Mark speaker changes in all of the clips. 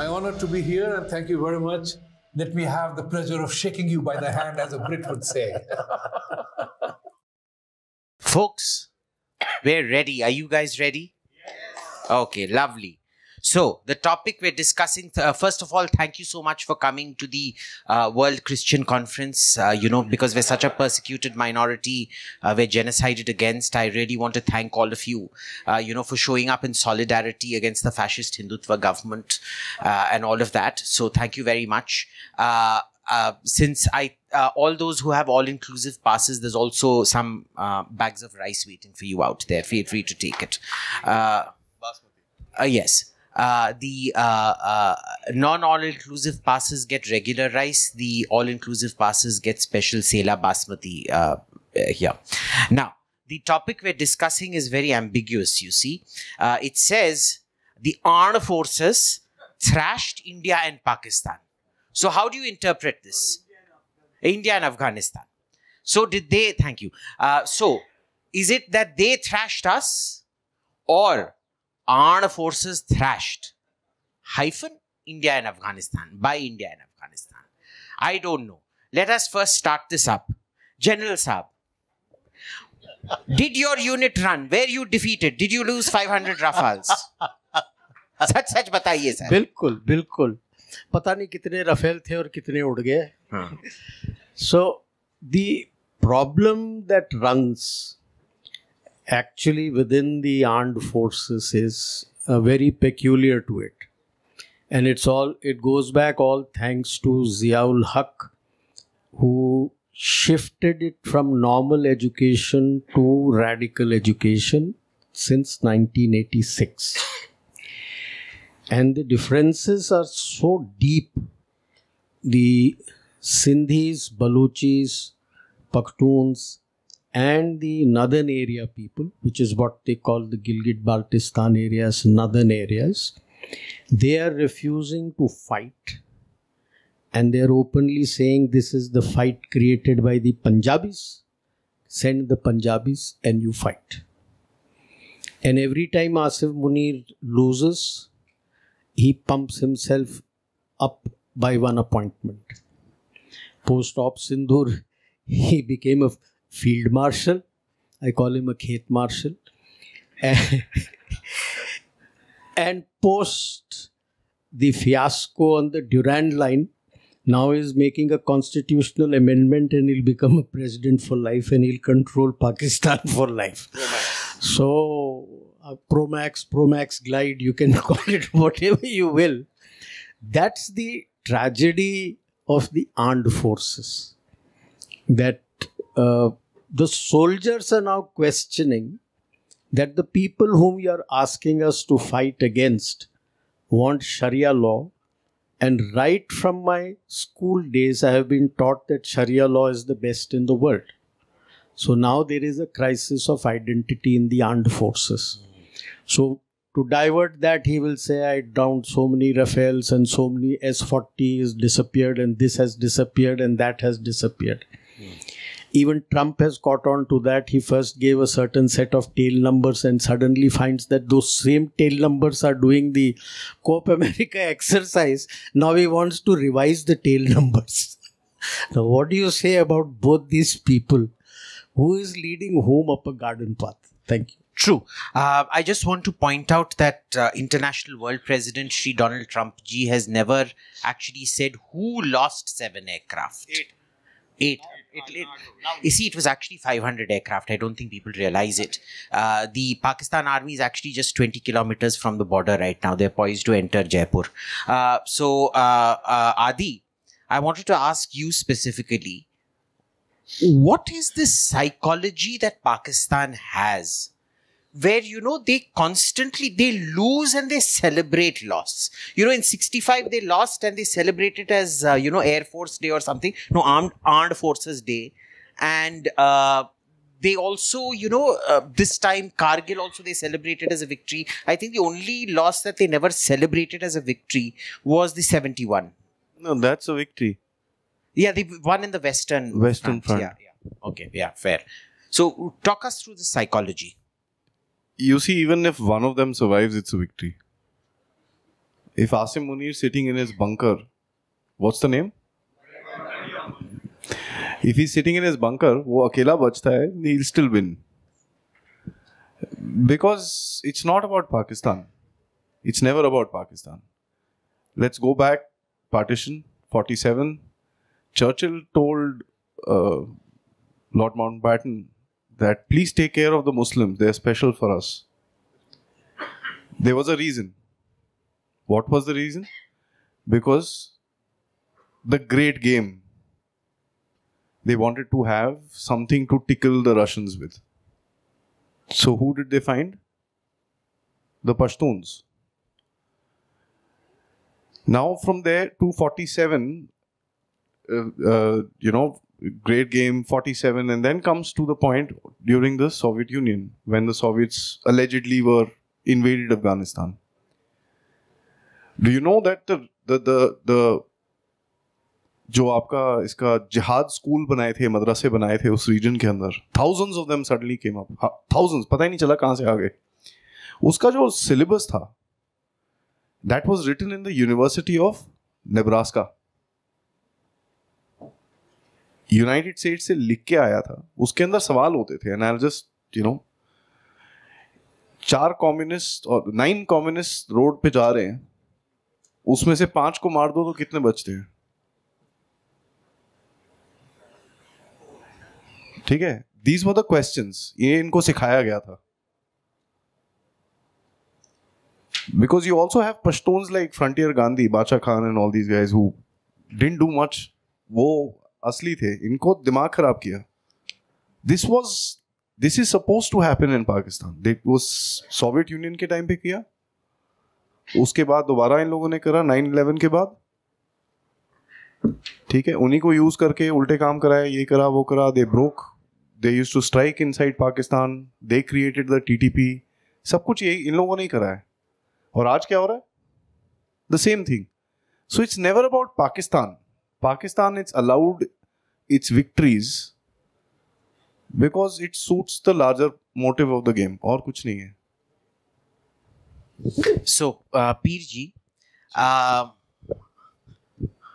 Speaker 1: My honor to be here, and thank you very much. Let me have the pleasure of shaking you by the hand, as a Brit would say.
Speaker 2: Folks, we're ready. Are you guys ready? Yes. Okay, lovely. So, the topic we're discussing, first of all, thank you so much for coming to the World Christian Conference. Because we're such a persecuted minority, we're genocided against. I really want to thank all of you, for showing up in solidarity against the fascist Hindutva government and all of that. So, thank you very much. Since all those who have all-inclusive passes, there's also some bags of rice waiting for you out there. Feel free to take it. Yes. The non-all-inclusive passes get regular rice. The all-inclusive passes get special Sela Basmati here. Now, the topic we're discussing is very ambiguous, you see. It says, the armed forces thrashed India and Pakistan. So how do you interpret this? India and Afghanistan. So did they, thank you. So is it that they thrashed us, or armed forces thrashed India and Afghanistan, by India and Afghanistan? I don't know. Let us first start this up. General Saab, did your unit run? Were you defeated? Did you lose 500 Rafales? सच बताइए sir.
Speaker 3: बिल्कुल बिल्कुल. पता नहीं कितने Rafale थे और कितने उड़ गए. So the problem that runs actually within the armed forces is very peculiar to it, and it goes back all thanks to Ziaul Haq, who shifted it from normal education to radical education since 1986. And the differences are so deep. The Sindhis, Baluchis, Pakhtuns, and the northern area people, which is what they call the Gilgit-Baltistan areas, northern areas, they are refusing to fight. And they are openly saying this is the fight created by the Punjabis. Send the Punjabis and you fight. And every time Asif Munir loses, he pumps himself up by one appointment. Post-op Sindhur, he became a field marshal. I call him a Khet marshal. And post the fiasco on the Durand line, now he's making a constitutional amendment and he'll become a president for life and he'll control Pakistan for life. So, Promax glide, you can call it whatever you will. That's the tragedy of the armed forces. That the soldiers are now questioning that the people whom you are asking us to fight against want Sharia law. And right from my school days, I have been taught that Sharia law is the best in the world. So now there is a crisis of identity in the armed forces. So to divert that, he will say, I downed so many Rafales and so many S-40s disappeared and this has disappeared and that has disappeared. Even Trump has caught on to that. He first gave a certain set of tail numbers and suddenly finds that those same tail numbers are doing the Coop America exercise. Now he wants to revise the tail numbers. Now what do you say about both these people? Who is leading whom up a garden path? Thank you.
Speaker 2: True. I just want to point out that International World President Shri Donald Trump ji has never actually said who lost 7 aircraft. 8. You see, it was actually 500 aircraft. I don't think people realize it. The Pakistan army is actually just 20 kilometers from the border right now. They're poised to enter Jaipur. Adi, I wanted to ask you specifically, what is this psychology that Pakistan has where, they lose and they celebrate loss? In 65, they lost and they celebrate it as, Air Force Day or something. No, Armed Forces Day. And they also, this time, Kargil also they celebrated as a victory. I think the only loss that they never celebrated as a victory was the 71.
Speaker 4: No, that's a victory.
Speaker 2: Yeah, they won in the Western
Speaker 4: Front.
Speaker 2: Yeah. Okay, yeah, fair. So, talk us through the psychology.
Speaker 4: You see, even if one of them survives, it's a victory. If Asim Munir is sitting in his bunker, what's the name? If he's sitting in his bunker, वो अकेला बचता है, he'll still win. Because it's not about Pakistan. It's never about Pakistan. Let's go back. Partition, 47. Churchill told Lord Mountbatten that please take care of the Muslims. They're special for us. There was a reason. What was the reason? Because the great game. They wanted to have something to tickle the Russians with. So who did they find? The Pashtuns. Now from there to 47, great game 47, and then comes to the point during the Soviet Union when the Soviets allegedly were invaded Afghanistan. Do you know that the जो आपका इसका जिहाद school बनाए थे, मदरसे बनाए थे उस रीजन के अंदर, thousands of them suddenly came up. Thousands, पता ही नहीं चला कहाँ से आ गए. उसका जो सिलेबस था, that was written in the University of Nebraska. United states से लिख के आया था. उसके अंदर सवाल होते थे, and I'll just 4 कम्युनिस्ट और 9 कम्युनिस्ट रोड पे जा रहे हैं, उसमें से 5 को मार दो तो कितने बचते हैं? ठीक है. These were the questions. ये इनको सिखाया गया था. Because you also have Pashtuns like Frontier Gandhi, Bacha Khan and all these guys who didn't do much. वो असली थे. इनको दिमाग खराब किया. This is supposed to happen in Pakistan. वो सोवियत यूनियन के टाइम पे किया. उसके बाद दोबारा इन लोगों ने करा 9/11 के बाद. ठीक है. उन्हीं को यूज करके उल्टे काम कराया, ये करा वो करा. They broke. They used to strike inside Pakistan. They created the TTP. सब कुछ यही इन लोगों ने ही करा है. और आज क्या हो रहा है? The same thing. So it's never about Pakistan. Pakistan, it's allowed its victories because it suits the larger motive of the game. और कुछ नहीं है.
Speaker 2: So, Peer ji,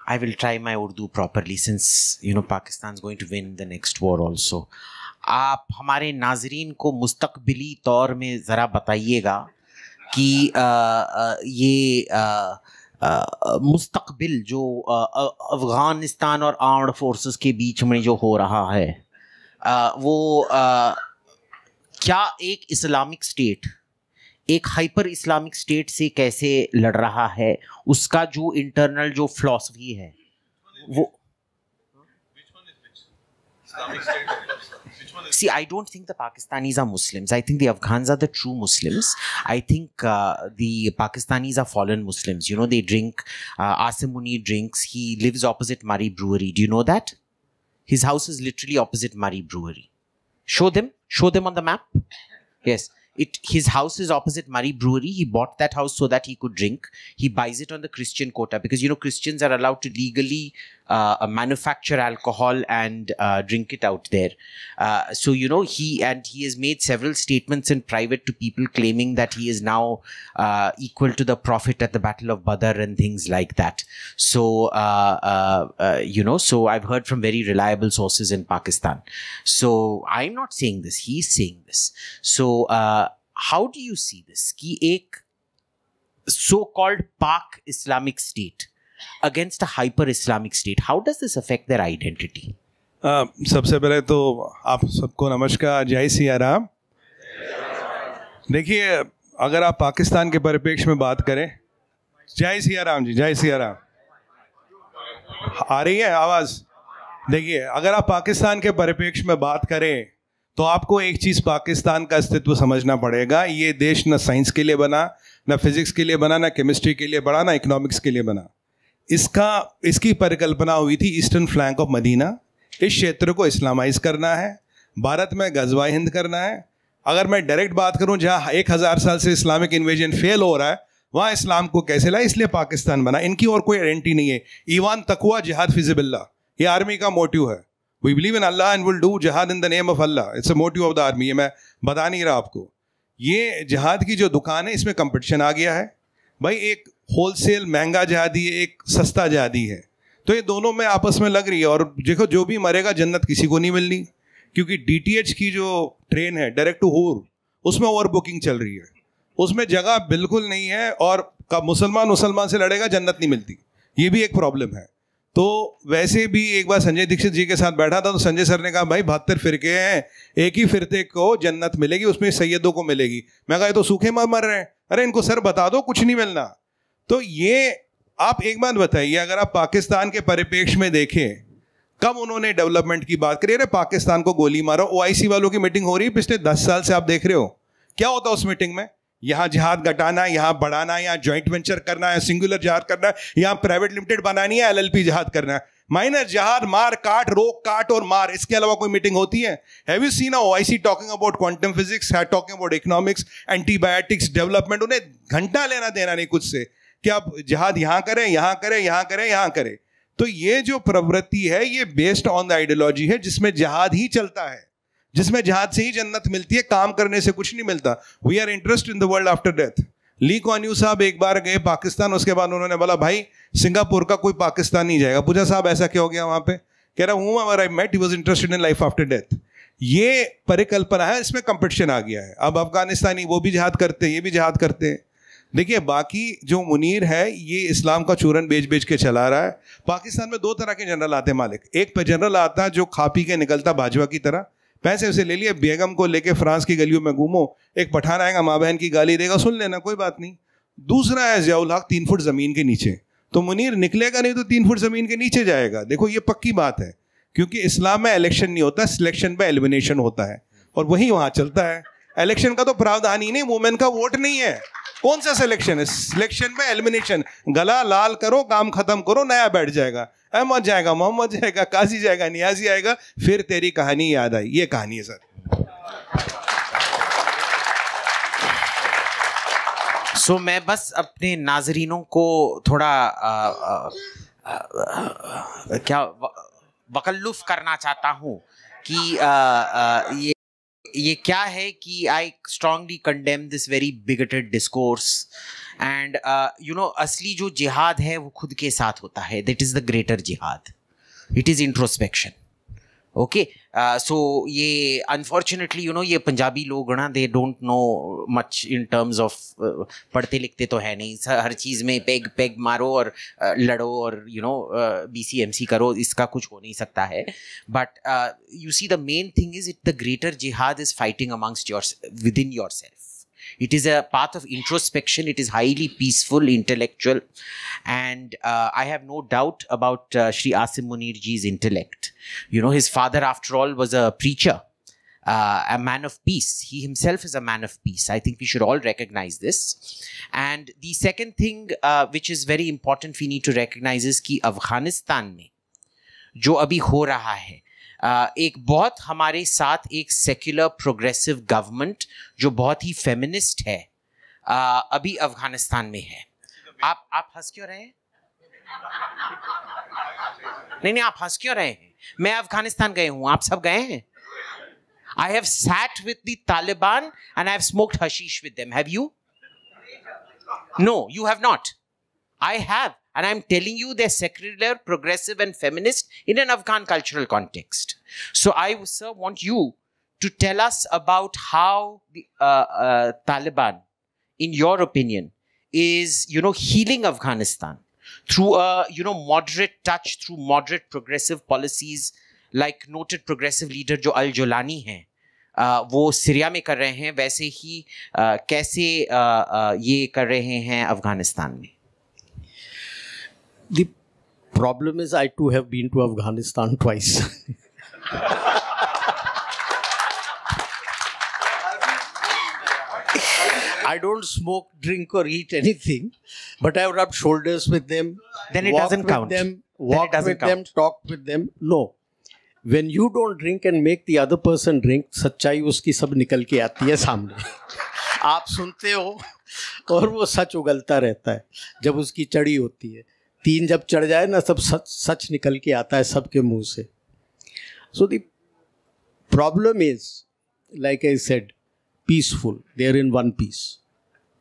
Speaker 2: I will try my Urdu properly since Pakistan's going to win the next war also. आप हमारे नाजरीन को मुस्तकबिली तौर में ज़रा बताइएगा कि ये मुस्तकबिल जो अफ़गानिस्तान और आर्म्ड फोर्सेस के बीच में जो हो रहा है, वो क्या एक इस्लामिक स्टेट एक हाइपर इस्लामिक स्टेट से कैसे लड़ रहा है, उसका जो इंटरनल जो फिलॉसफी है वो. See, I don't think the Pakistanis are Muslims. I think the Afghans are the true Muslims. I think the Pakistanis are fallen Muslims. They drink, Asim Munir drinks. He lives opposite Murray Brewery. Do you know that? His house is literally opposite Murray Brewery. Show them on the map. Yes. His house is opposite Murray Brewery. He bought that house so that he could drink. He buys it on the Christian quota because, Christians are allowed to legally manufacture alcohol and drink it out there. So, he has made several statements in private to people claiming that he is now equal to the Prophet at the Battle of Badr and things like that. So, so I've heard from very reliable sources in Pakistan. So I'm not saying this. He's saying this. So, how do you see this? कि एक so-called Pak Islamic state against a hyper-Islamic state, how does this affect their identity?
Speaker 5: सबसे पहले तो आप सबको नमस्कार, जय सिया राम. देखिए, अगर आप पाकिस्तान के परिप्रेक्ष्य में बात करें, जय सिया राम जी, जय सिया राम. आ रही है आवाज़? देखिए, अगर आप पाकिस्तान के परिप्रेक्ष्य में बात करें तो आपको एक चीज़ पाकिस्तान का अस्तित्व समझना पड़ेगा. ये देश न साइंस के लिए बना, न फिजिक्स के लिए बना, न केमिस्ट्री के लिए बना, न इकोनॉमिक्स के लिए बना. इसकी परिकल्पना हुई थी ईस्टर्न फ्लैंक ऑफ मदीना. इस क्षेत्र को इस्लामाइज करना है, भारत में गजवा हिंद करना है. अगर मैं डायरेक्ट बात करूं, जहां 1000 साल से इस्लामिक इन्वेजन फेल हो रहा है, वहां इस्लाम को कैसे लाए, इसलिए पाकिस्तान बना. इनकी और कोई आइडेंटिटी नहीं है. ईमान, तकवा, जिहाद फिजिबिल्ला, ये आर्मी का मोटिव है. We believe in Allah and will do jihad in the name of Allah. It's a motive of the army. ये मैं बता नहीं रहा आपको. ये जिहाद की जो दुकान है, इसमें कंपटीशन आ गया है. भाई, एक होलसेल महंगा जिहादी है, एक सस्ता जिहादी है। तो ये दोनों में आपस में लग रही है। और देखो, जो भी मरेगा जन्नत किसी को नहीं मिलनी, क्योंकि DTH की जो ट्रेन है डायरेक्ट टू हूर, उसमें ओवर बुकिंग चल रही है, उसमें जगह बिल्कुल नहीं है, और मुसलमान से लड़ेगा, जन्नत नहीं मिलती। ये भी एक प्रॉब्लम है। तो वैसे भी एक बार संजय दीक्षित जी के साथ बैठा था, तो संजय सर ने कहा भाई 72 फिरके हैं, एक ही फिरके को जन्नत मिलेगी, उसमें सैयदों को मिलेगी। मैं कहा ये तो सूखे मर रहे हैं। अरे इनको सर बता दो कुछ नहीं मिलना। तो ये आप एक बात बताइए, अगर आप पाकिस्तान के परिप्रेक्ष्य में देखें, कब उन्होंने डेवलपमेंट की बात करी? अरे पाकिस्तान को गोली मारो। OIC वालों की मीटिंग हो रही है पिछले 10 साल से, आप देख रहे हो क्या होता है उस मीटिंग में। यहाँ जिहाद घटाना, यहाँ बढ़ाना, यहाँ जॉइंट वेंचर करना है, सिंगुलर जिहाद करना है, यहाँ प्राइवेट लिमिटेड बनानी है, LLP जिहाद करना है। माइनर जिहाद, मार काट, रोक काट और मार, इसके अलावा कोई मीटिंग होती है? Have you seen OIC talking about quantum physics, talking about economics, antibiotics, development? उन्हें घंटा लेना देना नहीं कुछ से कि आप जिहाद यहाँ करें, यहाँ करें, यहाँ करें, यहाँ करें। तो ये जो प्रवृत्ति है, ये बेस्ड ऑन द आइडियोलॉजी है, जिसमें जिहाद ही चलता है, जिसमें जिहाद से ही जन्नत मिलती है, काम करने से कुछ नहीं मिलता। We are interested in the world after death. Lee Kuan Yew साहब एक बार गए पाकिस्तान, उसके बाद उन्होंने बोला भाई सिंगापुर का कोई पाकिस्तान नहीं जाएगा। पूछा साहब ऐसा क्या हो गया वहां पे? कह रहा हूँ I met, he was interested in life after death. ये परिकल्पना है, इसमें कंपटीशन आ गया है। अब अफगानिस्तानी वो भी जिहाद करते हैं, ये भी जिहाद करते हैं। देखिए, बाकी जो मुनीर है ये इस्लाम का चूरन बेच बेच के चला रहा है। पाकिस्तान में 2 तरह के जनरल आते हैं मालिक। एक जनरल आता है जो खा पी के निकलता भाजपा की तरह, पैसे उसे ले लिए, बेगम को लेके फ्रांस की गलियों में घूमो, एक पठान आएगा माँ बहन की गाली देगा, सुन लेना कोई बात नहीं। दूसरा है ज़ियाउल हक 3 फुट ज़मीन के नीचे। तो मुनीर निकलेगा नहीं तो 3 फुट ज़मीन के नीचे जाएगा। देखो ये पक्की बात है, क्योंकि इस्लाम में इलेक्शन नहीं होता, सिलेक्शन पे एलिमिनेशन होता है, और वही वहाँ चलता है। इलेक्शन का तो प्रावधान ही नहीं, वुमेन का वोट नहीं है। कौन सा सिलेक्शन है? सिलेक्शन में एलिमिनेशन। गला लाल करो, काम खत्म करो, नया बैठ जाएगा। अहमद जाएगा, मोहम्मद जाएगा, काजी जाएगा, नियाजी आएगा, फिर तेरी कहानी याद आई। ये कहानी है सर।
Speaker 2: सो मैं बस अपने नाजरीनों को थोड़ा क्या वकल्लुफ करना चाहता हूँ कि ये क्या है कि I strongly condemn this very bigoted discourse and असली जो जिहाद है वो खुद के साथ होता है। दैट इज द ग्रेटर जिहाद, इट इज इंट्रोस्पेक्शन। ओके, सो ये अनफॉर्चुनेटली ये पंजाबी लोग ना, they don't know much in terms of, पढ़ते लिखते तो है नहीं, हर चीज़ में पेग मारो और लड़ो और BCMC करो, इसका कुछ हो नहीं सकता है। But you see the main thing is the greater जिहाद is fighting amongst within yourself. It is a path of introspection. It is highly peaceful, intellectual, and I have no doubt about Shri Asim Munir ji's intellect. His father, after all, was a preacher, a man of peace. He himself is a man of peace. I think we should all recognize this. And the second thing, which is very important, we need to recognize is कि अफगानिस्तान में जो अभी हो रहा है, एक बहुत हमारे साथ एक सेक्युलर प्रोग्रेसिव गवर्नमेंट जो बहुत ही फेमिनिस्ट है, अभी अफगानिस्तान में है। आप हंस क्यों रहे हैं? नहीं, आप हंस क्यों रहे हैं? मैं अफगानिस्तान गए हूं, आप सब गए हैं? I have sat with the Taliban and I have smoked hashish with them. Have you? No, you have not. I have. And I'm telling you, they're secular, progressive, and feminist in an Afghan cultural context. So I, sir, want you to tell us about how the Taliban, in your opinion, is, healing Afghanistan through a, moderate touch, through moderate progressive policies, like noted progressive leader जो अल-जुलानी हैं, वो Syria में कर रहे हैं, वैसे ही कैसे ये कर रहे हैं अफगानिस्तान में?
Speaker 3: The problem is I too have been to Afghanistan twice. I don't smoke, drink or eat anything, but I have rubbed shoulders with them.
Speaker 2: Then it doesn't count.
Speaker 3: Walk with them, talk with them. No. When you don't drink and make the other person drink, सच्चाई उसकी सब निकल के आती है सामने. आप सुनते हो और वो सच उगलता रहता है जब उसकी चढ़ी होती है. 3 जब चढ़ जाए ना, सब सच निकल के आता है सबके मुंह से. So the problem is, like I said, peaceful. They are in one piece.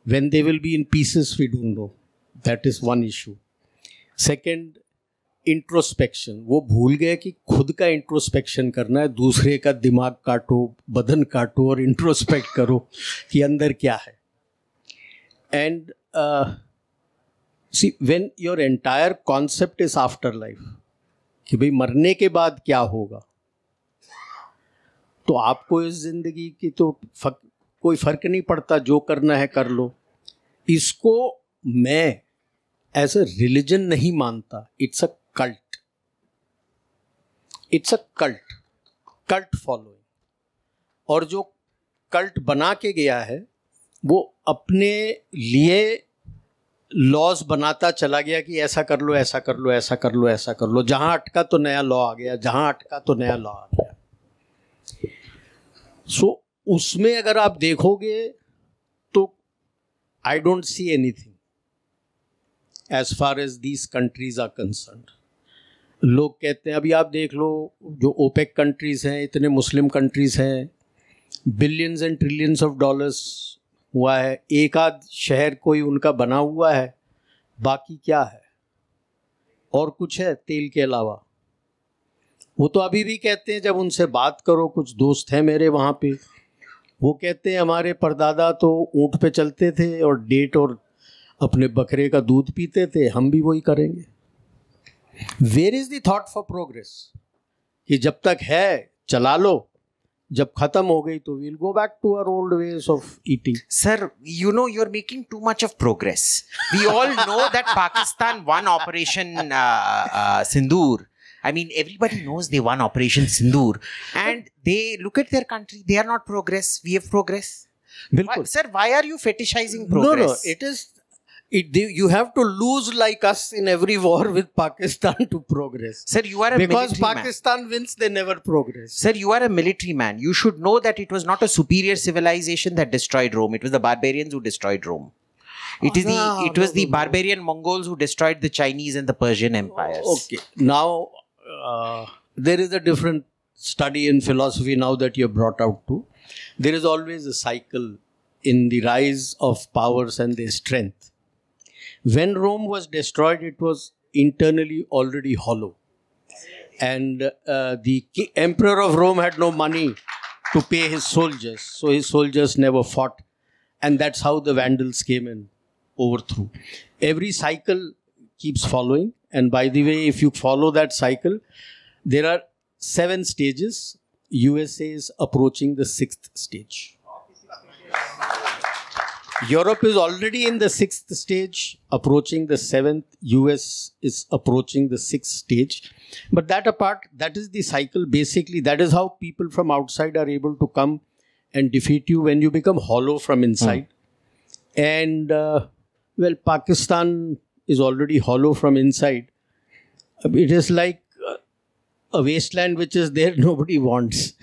Speaker 3: When they will be in pieces, we don't know. That is one issue. Second, introspection. वो भूल गए कि खुद का इंट्रोस्पेक्शन करना है, दूसरे का दिमाग काटो, बदन काटो और इंट्रोस्पेक्ट करो कि अंदर क्या है. And see when your entire concept is after life, कि भाई मरने के बाद क्या होगा, तो आपको इस जिंदगी की तो कोई फर्क नहीं पड़ता, जो करना है कर लो. इसको मैं एज अ रिलीजन नहीं मानता. It's a cult. It's a cult following. और जो कल्ट बना के गया है वो अपने लिए लॉज बनाता चला गया कि ऐसा कर लो, ऐसा कर लो, ऐसा कर लो, ऐसा कर लो. जहां अटका तो नया लॉ आ गया, जहां अटका तो नया लॉ आ गया. सो उसमें अगर आप देखोगे तो I don't see anything as far as these countries are concerned. लोग कहते हैं, अभी आप देख लो जो ओपेक कंट्रीज हैं, इतने मुस्लिम कंट्रीज हैं, billions and trillions of dollars हुआ है, एक आध शहर कोई उनका बना हुआ है, बाकी क्या है? और कुछ है तेल के अलावा? वो तो अभी भी कहते हैं, जब उनसे बात करो, कुछ दोस्त हैं मेरे वहाँ पे, वो कहते हैं हमारे परदादा तो ऊँट पे चलते थे और डेट और अपने बकरे का दूध पीते थे, हम भी वही करेंगे. Where is the thought for progress? कि जब तक है चला लो, जब खत्म हो गई तो we'll go back to our old ways of eating.
Speaker 2: Sir, you know, you're making too much of progress. We all know that Pakistan won Operation Sindoor. I mean, everybody knows they won Operation Sindoor. And they look at their country, they are not progress. We have progress.
Speaker 3: बिल्कुल.
Speaker 2: Sir, why are you fetishizing progress?
Speaker 3: No, it is... you have to lose like us in every war with Pakistan to progress.
Speaker 2: Sir, you are a
Speaker 3: because
Speaker 2: military
Speaker 3: Pakistan wins, they never progress.
Speaker 2: Sir, you are a military man. You should know that it was not a superior civilization that destroyed Rome. It was the barbarians who destroyed Rome. It was the barbarian Mongols who destroyed the Chinese and the Persian empires.
Speaker 3: Okay. Now, there is a different study in philosophy now that you have brought out too. There is always a cycle in the rise of powers and their strength. When Rome was destroyed, it was internally already hollow. And the emperor of Rome had no money to pay his soldiers. So his soldiers never fought. And that's how the Vandals came and overthrew. Every cycle keeps following. And by the way, if you follow that cycle, there are 7 stages. USA is approaching the 6th stage. Europe is already in the 6th stage, approaching the 7th. US is approaching the 6th stage. But that apart, that is the cycle. Basically, that is how people from outside are able to come and defeat you when you become hollow from inside. And, well, Pakistan is already hollow from inside. It is like a wasteland which is there, nobody wants.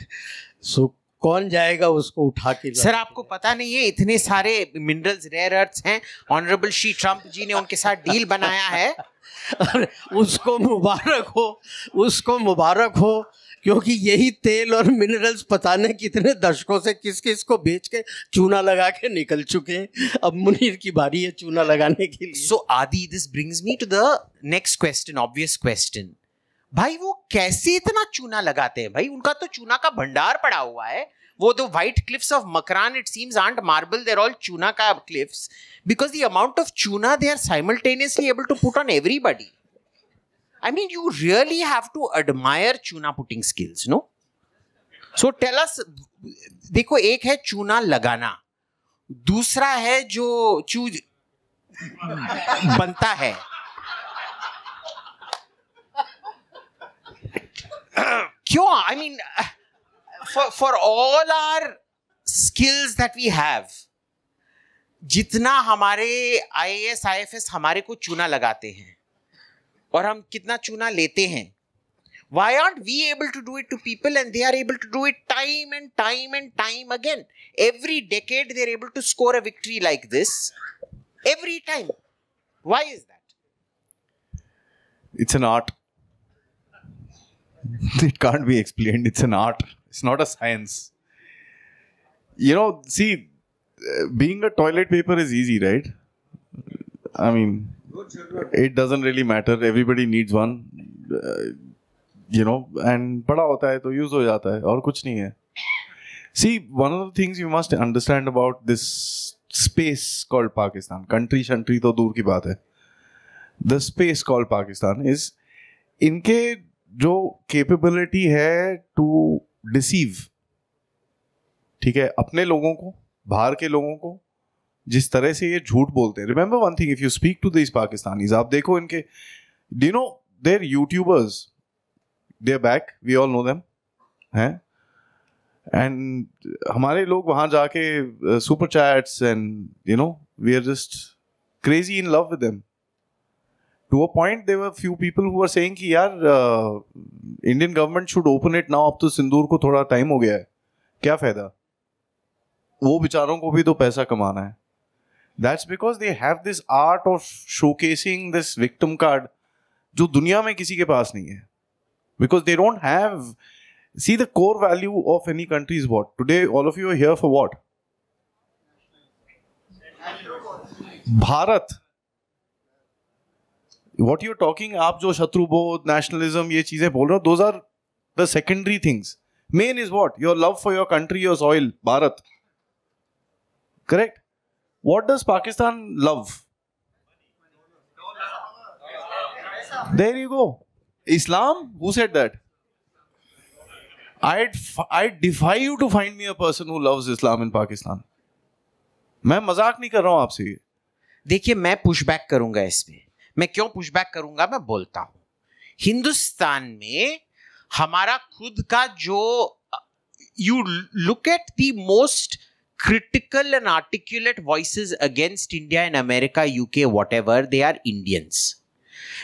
Speaker 3: So, कौन जाएगा उसको उठा के?
Speaker 2: Sir, आपको पता नहीं है इतने सारे मिनरल्स, रेयर अर्थ्स हैं. ऑनरेबल श्री ट्रम्प जी ने उनके साथ डील बनाया है.
Speaker 3: उसको मुबारक हो, क्योंकि यही तेल और मिनरल्स पता नहीं कितने दशकों से किस किस को बेच के चूना लगा के निकल चुके हैं. अब मुनीर की बारी है चूना लगाने के लिए.
Speaker 2: So Aadi, this brings me to the next question, obvious question. भाई वो कैसे इतना चूना लगाते हैं? भाई उनका तो चूना का भंडार पड़ा हुआ है. वो the white cliffs of Makran, it seems, aren't marble, they're all tuna ka cliffs, because the amount of tuna they are simultaneously able to put on everybody. I mean, you really have to admire tuna putting skills, no? So tell us, देखो, एक है चूना लगाना, दूसरा है जो choose बनता है. क्यों? I mean, for all our skills that we have, जितना हमारे IAS, IFS हमारे को चूना लगाते हैं और हम कितना चूना लेते हैं, why aren't we able to do it to people and they are able to do it time and time and time again? Every decade they're able to score a victory like this. Every time. Why is that?
Speaker 4: It's an art. It can't be explained. It's an art. It's not a science. You know, see, being a toilet paper is easy, right? I mean, It doesn't really matter. Everybody needs one, and पड़ा होता है तो use हो जाता है और कुछ नहीं है. See, one of the things you must understand about this space called Pakistan, country शंट्री तो दूर की बात है. The space called Pakistan is इनके जो capability है to deceive, ठीक है, अपने लोगों को, बाहर के लोगों को जिस तरह से ये झूठ बोलते हैं. Remember one thing, if you speak to this Pakistanis, आप देखो इनके, do you know their YouTubers, they are back, we all know them, हैं, एंड हमारे लोग वहां जाके super chats and we are just crazy in love with them. To a point there were few people who are saying कि यार Indian government should open it now, अब तो सिंदूर को थोड़ा टाइम हो गया है, क्या फायदा, वो बेचारों को भी तो पैसा कमाना है. That's because they have this art of showcasing this victim card जो दुनिया में किसी के पास नहीं है. Because they don't have, see, the core value of any country is what? Today all of you are here for what? Bharat. What you're talking, आप जो शत्रुबोध, nationalism, ये चीजें बोल रहे हो, those are the secondary things. Main is what? Your love for your country, your soil, Bharat. Correct? What does Pakistan love? There you go. Islam? Who said that? I defy you to find me a person who loves Islam in Pakistan. मैं मजाक नहीं कर रहा हूं आपसे.
Speaker 2: देखिए, मैं pushback करूंगा इस पे. मैं क्यों पुशबैक करूंगा, मैं बोलता हूं. हिंदुस्तान में हमारा खुद का जो, you look at the most critical and articulate voices against India in America, UK, whatever, they are Indians.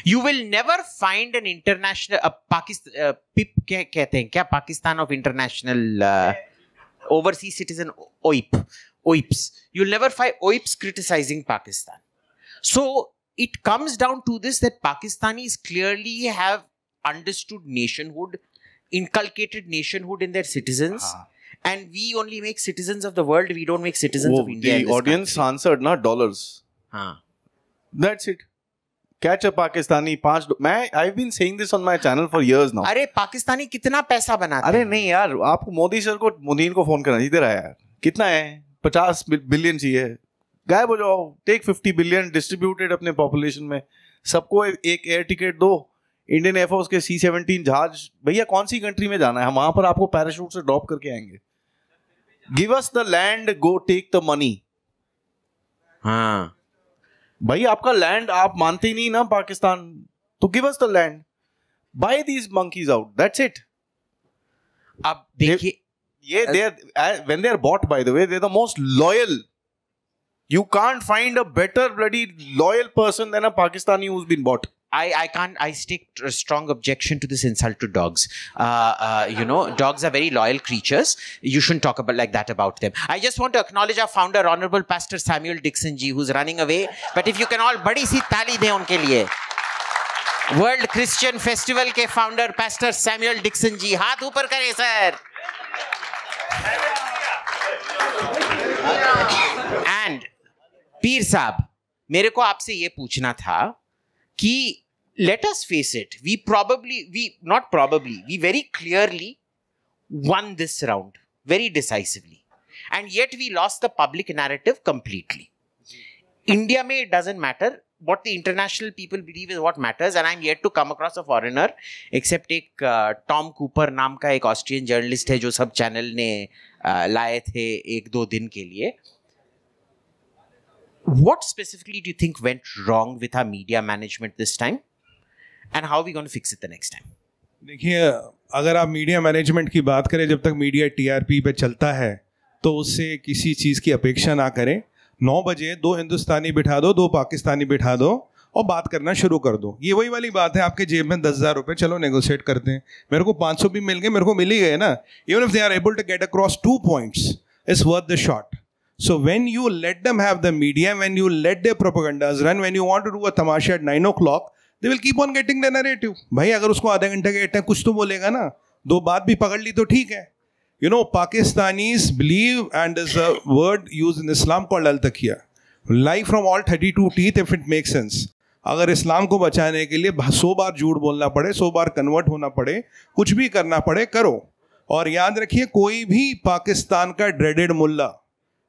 Speaker 2: You will never find an international Pakistan PIP कहते हैं क्या, Pakistan of International Overseas Citizen, OIPs. You'll never find OIPs criticizing Pakistan. So it comes down to this, that Pakistanis clearly have understood nationhood, inculcated nationhood in their citizens. And we only make citizens of the world. We don't make citizens of India.
Speaker 4: The audience answered, not dollars. That's it. Catch a Pakistani, I've been saying this on my channel for years now.
Speaker 2: अरे पाकिस्तानी कितना पैसा बनाते हैं?
Speaker 4: अरे नहीं यार, आपको मोदी को फोन करना, इधर आया यार, कितना है, 50 बिलियन चाहिए, गायब हो जाओ, टेक 50 बिलियन, डिस्ट्रीब्यूटेड अपने पॉपुलेशन में, सबको एक एयर टिकट दो, इंडियन एयरफोर्स के C-17 जहाज, भैया कौन सी कंट्री में जाना है, हम वहां पर आपको पैराशूट से ड्रॉप करके आएंगे. Give us the land, go take the money.
Speaker 2: हाँ
Speaker 4: भाई, आपका लैंड आप मानते ही नहीं ना पाकिस्तान, तो give us the land, buy these monkeys out, that's it.
Speaker 2: अब देखिए,
Speaker 4: ये when they are bought, by the way, they're the most loyal. You can't find a better bloody loyal person than a Pakistani who's been bought.
Speaker 2: I take a strong objection to this insult to dogs. Dogs are very loyal creatures. You shouldn't talk about like that about them. I just want to acknowledge our founder, Honorable Pastor Samuel Dixon ji, who's running away. But if you can all badi si taali dein unke liye. World Christian Festival के founder, Pastor Samuel Dixon ji, हाथ ऊपर करें sir. And पीर साहब, मेरे को आपसे ये पूछना था कि let us face it, we very clearly won this round very decisively, and yet we lost the public narrative completely. India mein it doesn't matter, what the international people believe is what matters, and I'm yet to come across a foreigner except एक Tom Cooper नाम का एक Austrian journalist है जो सब channel ने लाए थे 1-2 दिन के लिए. What specifically do you think went wrong with our media management this time? And how are we going to fix it the next time?
Speaker 5: देखिए, अगर आप मीडिया मैनेजमेंट की बात करें, जब तक मीडिया TRP पे चलता है तो उससे किसी चीज़ की अपेक्षा ना करें. 9 बजे 2 हिंदुस्तानी बिठा दो, 2 पाकिस्तानी बिठा दो और बात करना शुरू कर दो. ये वही वाली बात है, आपके जेब में 10,000 रुपये, चलो नेगोशिएट करते हैं. मेरे को 500 भी मिल गए, मेरे को मिल ही गए ना. Even if they are able to get across 2 points, it's worth the shot. So when you let them have the media, when you let their propagandas run, when you want to do a tamasha at 9 o'clock, they will keep on getting the narrative. भाई अगर उसको आधा घंटे के कुछ तो बोलेगा ना, 2 बात भी पकड़ ली तो ठीक है. You know, Pakistanis believe, and there's a word used in Islam called al-taqiyya, lie from all 32 teeth if it makes sense. अगर इस्लाम को बचाने के लिए 100 बार झूठ बोलना पड़े, 100 बार कन्वर्ट होना पड़े, कुछ भी करना पड़े, करो। और याद रखिए, कोई भी पाकिस्तान का ड्रेडेड मुल्ला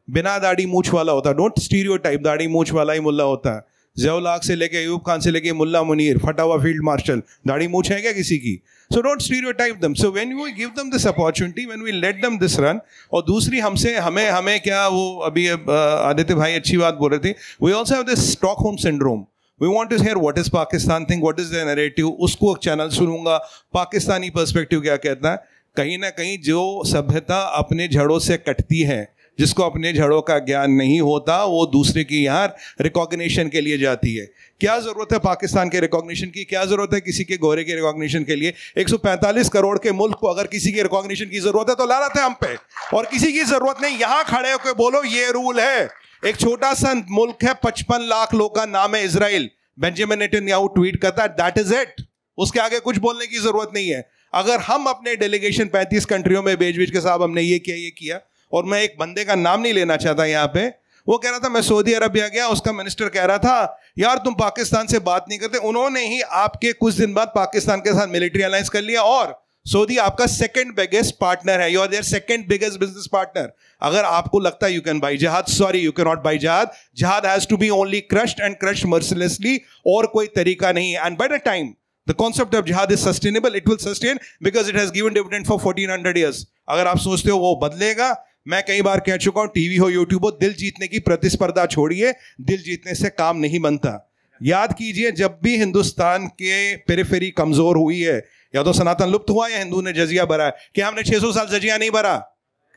Speaker 5: बिना दाढ़ी मूछ वाला होता है। डोंट स्टीरियोटाइप, दाढ़ी मूछ वाला ही मुल्ला होता है। ज़िया-उल-हक से लेके अयूब खान से लेके मुल्ला मुनीर, फटा हुआ फील्ड मार्शल, दाढ़ी मूछ है क्या किसी की? So don't stereotype them. So when we give them this opportunity, when we let them this run. और दूसरी, हमें क्या, वो अभी आदित्य भाई अच्छी बात बोल रहे थे, we also have this Stockholm syndrome. We want to hear what is Pakistan think, what is their narrative, उसको चैनल सुनूंगा, पाकिस्तानी पर्सपेक्टिव क्या कहता है। कहीं ना कहीं जो सभ्यता अपने जड़ों से कटती है, जिसको अपने जड़ों का ज्ञान नहीं होता, वो दूसरे की यहाँ रिकॉग्निशन के लिए जाती है। क्या ज़रूरत है पाकिस्तान के रिकॉग्निशन की? क्या ज़रूरत है किसी के गोरे के रिकॉग्निशन के लिए? 145 करोड़ के मुल्क को अगर किसी की रिकॉग्निशन की ज़रूरत है तो लानत है हम पे, और किसी की ज़रूरत नहीं। यहाँ खड़े होकर बोलो ये रूल है। एक छोटा सा मुल्क है, 55 लाख लोग का नाम है इजराइल। बेंजामिन नेतन्याहू ट्वीट करता है, दैट इज इट। उसके आगे कुछ बोलने की जरूरत नहीं है। अगर हम अपने डेलीगेशन 35 कंट्रियों में भेज के साहब हमने ये किया, और मैं एक बंदे का नाम नहीं लेना चाहता यहाँ पे, वो कह रहा था मैं सऊदी अरबिया गया, उसका मिनिस्टर कह रहा था यार तुम पाकिस्तान से बात नहीं करते। उन्होंने ही आपके कुछ दिन बाद पाकिस्तान के साथ मिलिट्री अलायंस कर लिया, और सऊदी आपका सेकंड बिगेस्ट पार्टनर है। You are their second biggest business partner. अगर आपको लगता है यू कैन बाई जहाद, sorry, you can not buy जहाद। जहाद has to be only crushed and crushed mercilessly, और कोई तरीका नहीं है। And by the time the concept of jihad is sustainable, it will sustain because it has given dividend for 1400 years. अगर आप सोचते हो वो बदलेगा, मैं कई बार कह चुका हूं, टीवी हो यूट्यूब हो, दिल जीतने की प्रतिस्पर्धा छोड़िए, दिल जीतने से काम नहीं बनता। याद कीजिए, जब भी हिंदुस्तान के पेरिफेरी कमजोर हुई है, या तो सनातन लुप्त हुआ या हिंदू ने जजिया भरा है। क्या हमने 600 साल जजिया नहीं भरा?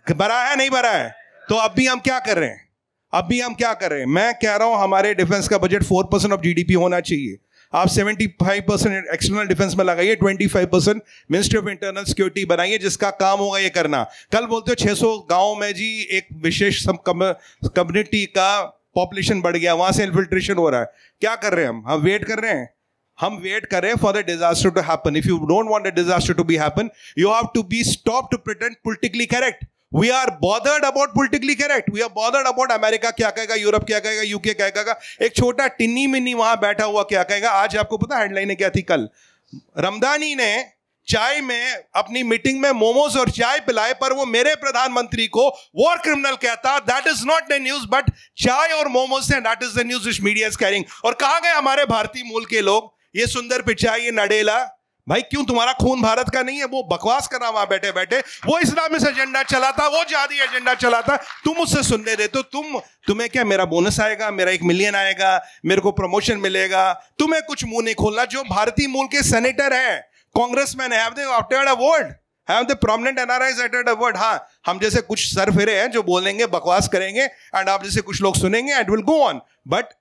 Speaker 5: भरा है, नहीं भरा है? तो अब भी हम क्या कर रहे हैं? मैं कह रहा हूं हमारे डिफेंस का बजट 4% ऑफ जीडीपी होना चाहिए। आप 75% एक्सटर्नल डिफेंस में लगाइए, 25% मिनिस्ट्री ऑफ इंटरनल सिक्योरिटी बनाइए, जिसका काम होगा ये करना। कल बोलते हो 600 गांव में जी एक विशेष कम्युनिटी का पॉपुलेशन बढ़ गया, वहां से इन्फिल्ट्रेशन हो रहा है। क्या कर रहे हैं हम वेट कर रहे हैं for the disaster to happen. If you don't want the disaster to be happen, you have to be stop to pretend politically correct. We are bothered about politically correct. We are bothered about America क्या कहेगा, Europe क्या कहेगा, UK क्या कहेगा, एक छोटा टिन्नी मिन्नी वहां बैठा हुआ क्या कहेगा। आज आपको पता हेडलाइन क्या थी? कल रमदानी ने चाय में अपनी मीटिंग में मोमोज और चाय पिलाए, पर वो मेरे प्रधानमंत्री को वॉर क्रिमिनल कहता। That is not the news, but चाय और momos say that is the news which media is carrying. और कहां गए हमारे भारतीय मूल के लोग? ये सुंदर पिचाई, ये नडेला, भाई क्यों तुम्हारा खून भारत का नहीं है? वो बकवास कर रहा वहां बैठे बैठे, वो इस्लामिस्ट एजेंडा चलाता, वो जिहादी एजेंडा चलाता, तुम उससे सुनने देते हो। तुम्हें क्या मेरा बोनस आएगा, मेरा 1 मिलियन आएगा, मेरे को प्रमोशन मिलेगा, तुम्हें कुछ मुंह नहीं खोलना। जो भारतीय मूल के सेनेटर हैं, congressman, have they attend a word, have the prominent NRIs attend a word? हाँ, हम जैसे कुछ सर फिरे हैं जो बोलेंगे, बकवास करेंगे, एंड आप जैसे कुछ लोग सुनेंगे, and will go on. But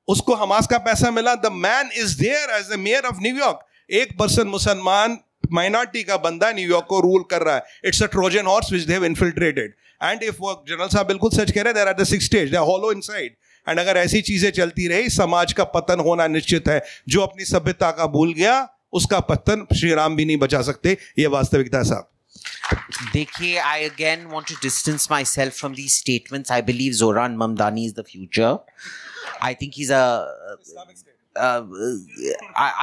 Speaker 5: उसको हमास का पैसा मिला। The man is there as the mayor of न्यूयॉर्क। 1% मुसलमान माइनॉरिटी का बंदा न्यूयॉर्क को रूल कर रहा है। It's a Trojan horse which they have infiltrated. And if वो जनरल साहब बिल्कुल सच कह रहे हैं, they are at the 6th stage, they are hollow inside. And अगर ऐसी चीजें चलती रही, समाज का पतन होना निश्चित है। जो अपनी सभ्यता का भूल गया, उसका पतन श्री राम भी नहीं बचा सकते। ये वास्तविकता है साहब।
Speaker 2: देखिए, I again want to distance myself from these statements. I believe Zoran Mamdani is the future. I think he's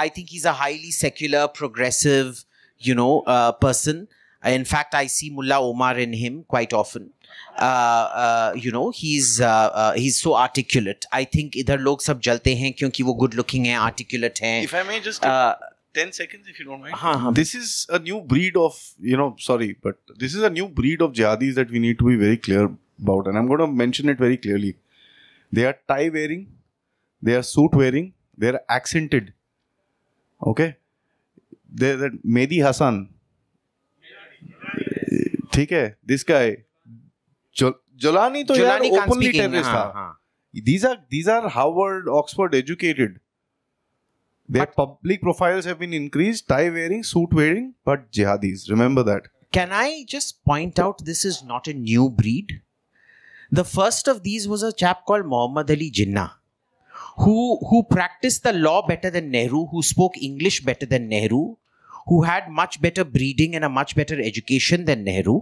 Speaker 2: I think he's a highly secular, progressive, person. In fact, I see Mullah Omar in him quite often. He's so articulate. I think इधर लोग सब जलते हैं क्योंकि वो good looking हैं, articulate हैं.
Speaker 4: If I may just 10 seconds, if you don't mind.
Speaker 2: हाँ.
Speaker 4: This is a new breed of, this is a new breed of jihadis that we need to be very clear about. And I'm going to mention it very clearly. They are tie wearing, they are suit wearing, they are accented. Okay? They're Mehdi Hasan. ठीक है, this guy. Jolani तो यार openly terrorist था. These are Harvard, Oxford educated. Their public profiles have been increased, tie wearing, suit wearing, but jihadis. Remember that.
Speaker 2: Can I just point out this is not a new breed? The first of these was a chap called Muhammad Ali Jinnah, who practiced the law better than Nehru, who spoke English better than Nehru, who had much better breeding and a much better education than Nehru,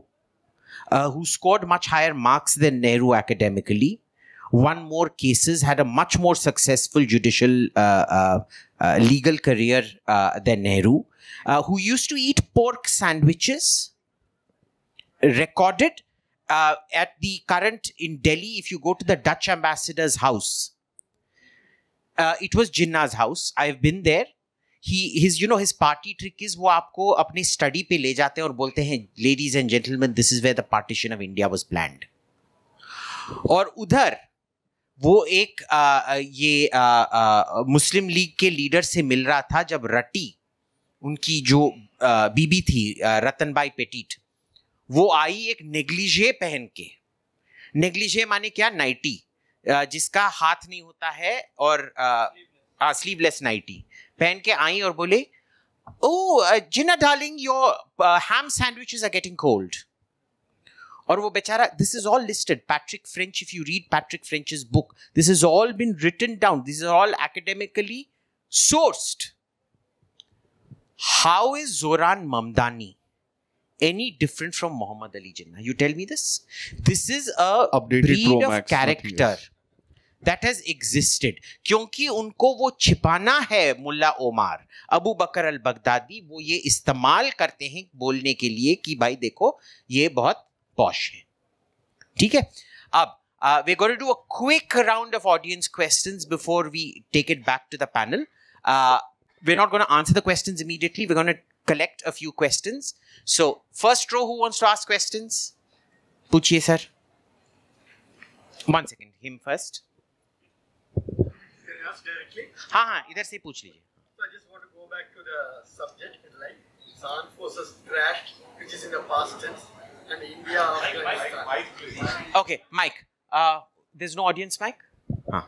Speaker 2: who scored much higher marks than Nehru academically, won more cases, had a much more successful judicial legal career than Nehru, who used to eat pork sandwiches, recorded at the current in Delhi. If you go to the Dutch ambassador's house, it was Jinnah's house. I've been there. His party trick is वो आपको अपनी study पे ले जाते हैं और बोलते हैं, ladies and gentlemen, this is where the partition of India was planned. और उधर वो एक मुस्लिम लीग के लीडर से मिल रहा था जब रटी उनकी जो बीबी थी रतनबाई पेटीट, वो आई एक नेग्लिजे पहन के. नेग्लिजे माने क्या? नाइटी, जिसका हाथ नहीं होता है, और स्लीवलेस नाइटी पहन के आई और बोले, "Oh, Jinnah darling, your ham sandwiches are getting cold." और वो बेचारा, this is all listed. Patrick French, if you read Patrick French's book, this has all been written down. This is all academically sourced. How is Zoran Mamdani any different from Muhammad Ali Jinnah? You tell me this. This is a
Speaker 4: Updated
Speaker 2: breed
Speaker 4: Pro
Speaker 2: of
Speaker 4: Max,
Speaker 2: character that has existed. क्योंकि उनको वो छिपाना है, मुल्ला OMR, Abu बकर al Baghdadi, वो ये इस्तेमाल करते हैं बोलने के लिए कि भाई देखो ये बहुत पॉश है. ठीक है. अब we're going to do a quick round of audience questions before we take it back to the panel. We're not going to answer the questions immediately. We're going to collect a few questions. So, first row, who wants to ask questions? Puchiye, sir. 1 second. Him first.
Speaker 3: Can I ask directly?
Speaker 2: हाँ, इधर से पूछ लीजिए.
Speaker 3: So I just want to go back to the subject headline. Armed forces trashed, which is in the past tense, and India, Afghanistan.
Speaker 2: Okay, Mike. There's no audience mic? हाँ.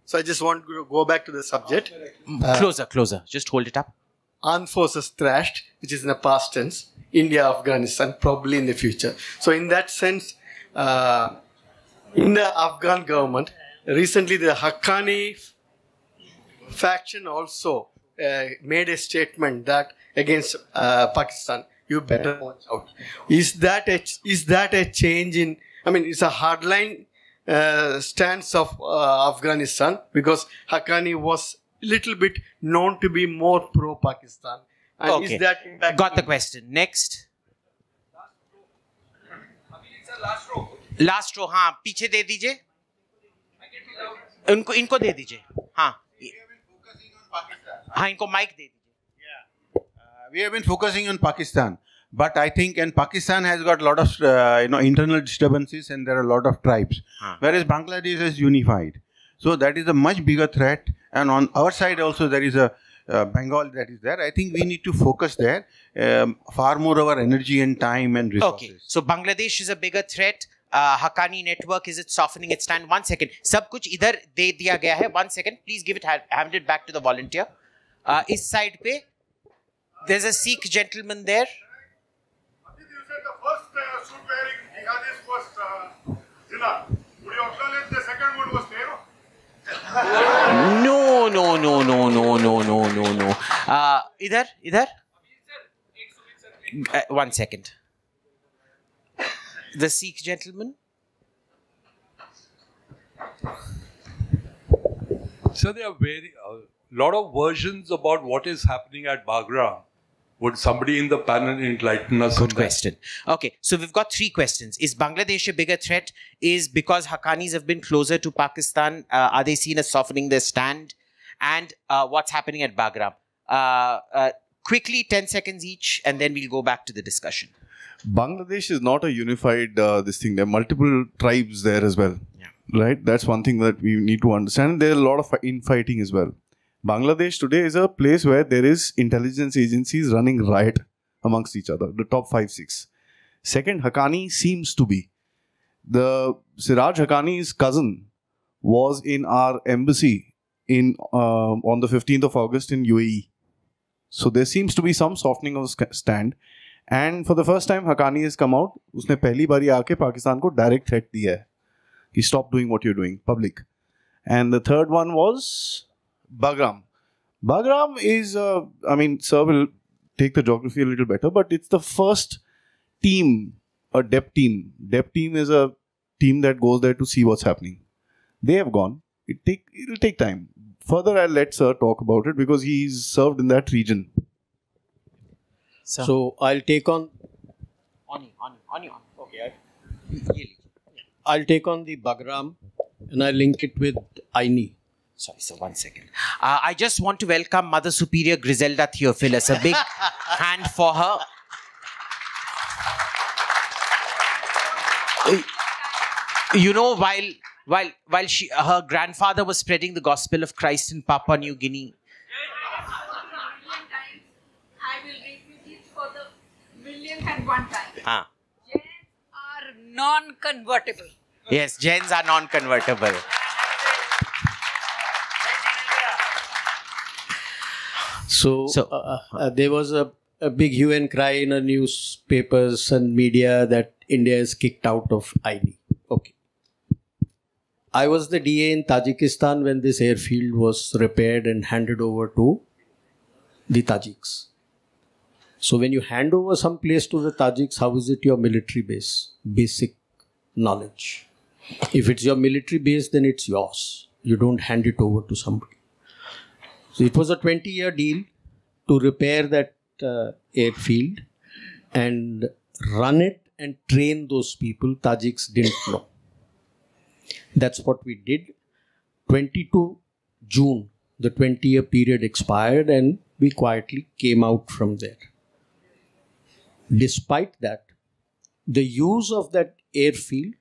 Speaker 3: So I just want to go back to the subject.
Speaker 2: Closer. Just hold it up.
Speaker 3: Armed forces trashed, which is in the past tense. India, Afghanistan, probably in the future. So in that sense, in the Afghan government, recently the Haqqani faction also made a statement that against Pakistan, you better watch out. Is that a change in? I mean, it's a hardline stance of Afghanistan, because Haqqani was a little bit known to be more pro-Pakistan. And
Speaker 2: Okay.
Speaker 3: is that impacting?
Speaker 2: Got the question. Next. Last row. हाँ, पीछे दे दीजिए. इनको दे दीजिए. हाँ. हाँ, इनको mic दे दीजिए.
Speaker 6: We have been focusing on Pakistan, but I think and Pakistan has got a lot of internal disturbances, and there are a lot of tribes, whereas Bangladesh is unified. So that is a much bigger threat, and on our side also there is a Bengal that is there. I think we need to focus there far more of our energy and time and resources.
Speaker 2: Okay, so Bangladesh is a bigger threat. Haqqani network, is it softening its stand? 1 second. सब कुछ इधर दे दिया गया है. 1 second. Please give it, hand it back to the volunteer. इस side पे, there's a Sikh gentleman there.
Speaker 7: You said the first suit wearing jihadist was Jinnah. Would you acknowledge the second one was Nehru?
Speaker 2: No. इधर. 1 second. The Sikh gentleman.
Speaker 8: So there are a lot of versions about what is happening at Bagram. Would somebody in the panel enlighten us?
Speaker 2: Good question. Okay, so we've got 3 questions. Is Bangladesh a bigger threat? Is because Haqqanis have been closer to Pakistan, are they seen as softening their stand? And what's happening at Bagram? Quickly, 10 seconds each, and then we'll go back to the discussion.
Speaker 4: Bangladesh is not a unified this thing. There are multiple tribes there as well.
Speaker 2: Yeah.
Speaker 4: Right? That's one thing that we need to understand. There are a lot of infighting as well. Bangladesh today is a place where there is intelligence agencies running riot amongst each other. The top 5-6. Second, Haqqani seems to be. The Siraj Haqqani's cousin was in our embassy on the 15th of August in UAE. So there seems to be some softening of stand. And for the first time, Haqqani has come out. उसने पहली बारी आके पाकिस्तान को direct threat दिया है कि stop doing what you're doing, public. And the third one was Bagram. Bagram is, sir will take the geography a little better, but it's the first team, a DEP team. DEP team is a team that goes there to see what's happening. They have gone. It'll take time. Further, I'll let Sir talk about it because he's served in that region.
Speaker 3: So I'll take on. Okay. I'll take on the Bagram and I'll link it with Aini.
Speaker 2: Sorry, sir, 1 second. I just want to welcome Mother Superior Griselda Theophilus. A big hand for her. You know, while her grandfather was spreading the gospel of Christ in Papua New Guinea.
Speaker 9: I will repeat it for the millionth and one time. Jains are non-convertible.
Speaker 2: Yes, Jains are non-convertible.
Speaker 3: So there was a big hue and cry in the newspapers and media that India is kicked out of Aini. Okay. I was the DA in Tajikistan when this airfield was repaired and handed over to the Tajiks. So when you hand over some place to the Tajiks, how is it your military base? Basic knowledge. If it's your military base, then it's yours. You don't hand it over to somebody. So it was a 20-year deal to repair that airfield and run it and train those people. Tajiks didn't know. That's what we did. 22 June, the 20-year period expired and we quietly came out from there. Despite that, the use of that airfield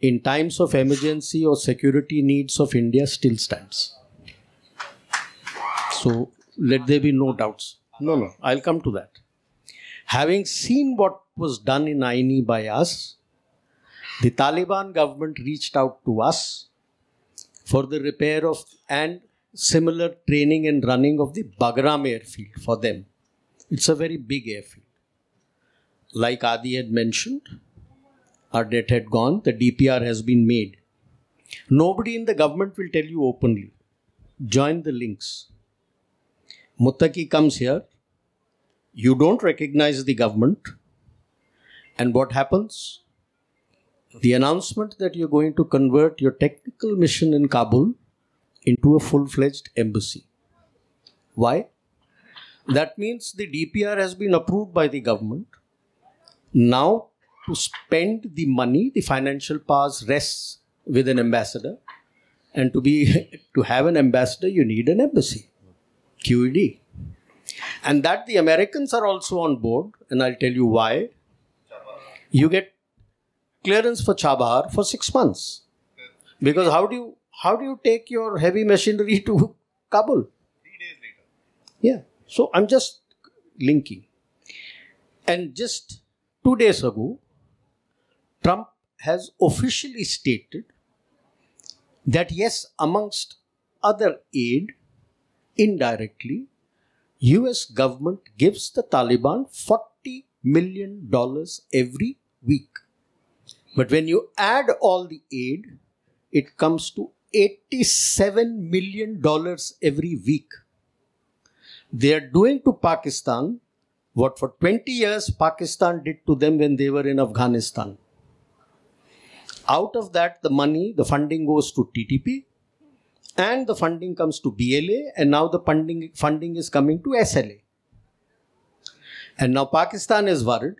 Speaker 3: in times of emergency or security needs of India still stands. So let there be no doubts. No, I'll come to that. Having seen what was done in Aini by us, the Taliban government reached out to us for the repair of and similar training and running of the Bagram airfield for them. It's a very big airfield. Like Adi had mentioned, our debt had gone, the DPR has been made. Nobody in the government will tell you openly. Join the links. Muttaki comes here, you don't recognize the government, and what happens? The announcement that you're going to convert your technical mission in Kabul into a full-fledged embassy. Why? That means the DPR has been approved by the government. Now, to spend the money, the financial powers rests with an ambassador, and to have an ambassador, you need an embassy. QED. And that the Americans are also on board, and I'll tell you why. You get clearance for Chabahar for 6 months. Because how do you take your heavy machinery to Kabul?
Speaker 4: 3 days later.
Speaker 3: Yeah. So I'm just linking. And just 2 days ago, Trump has officially stated that yes, amongst other aid, indirectly, US government gives the Taliban $40 million every week. But when you add all the aid, it comes to $87 million every week. They are doing to Pakistan what for 20 years Pakistan did to them when they were in Afghanistan. Out of that, the money, the funding goes to TTP, and the funding comes to BLA, and now the funding is coming to SLA. And now Pakistan is worried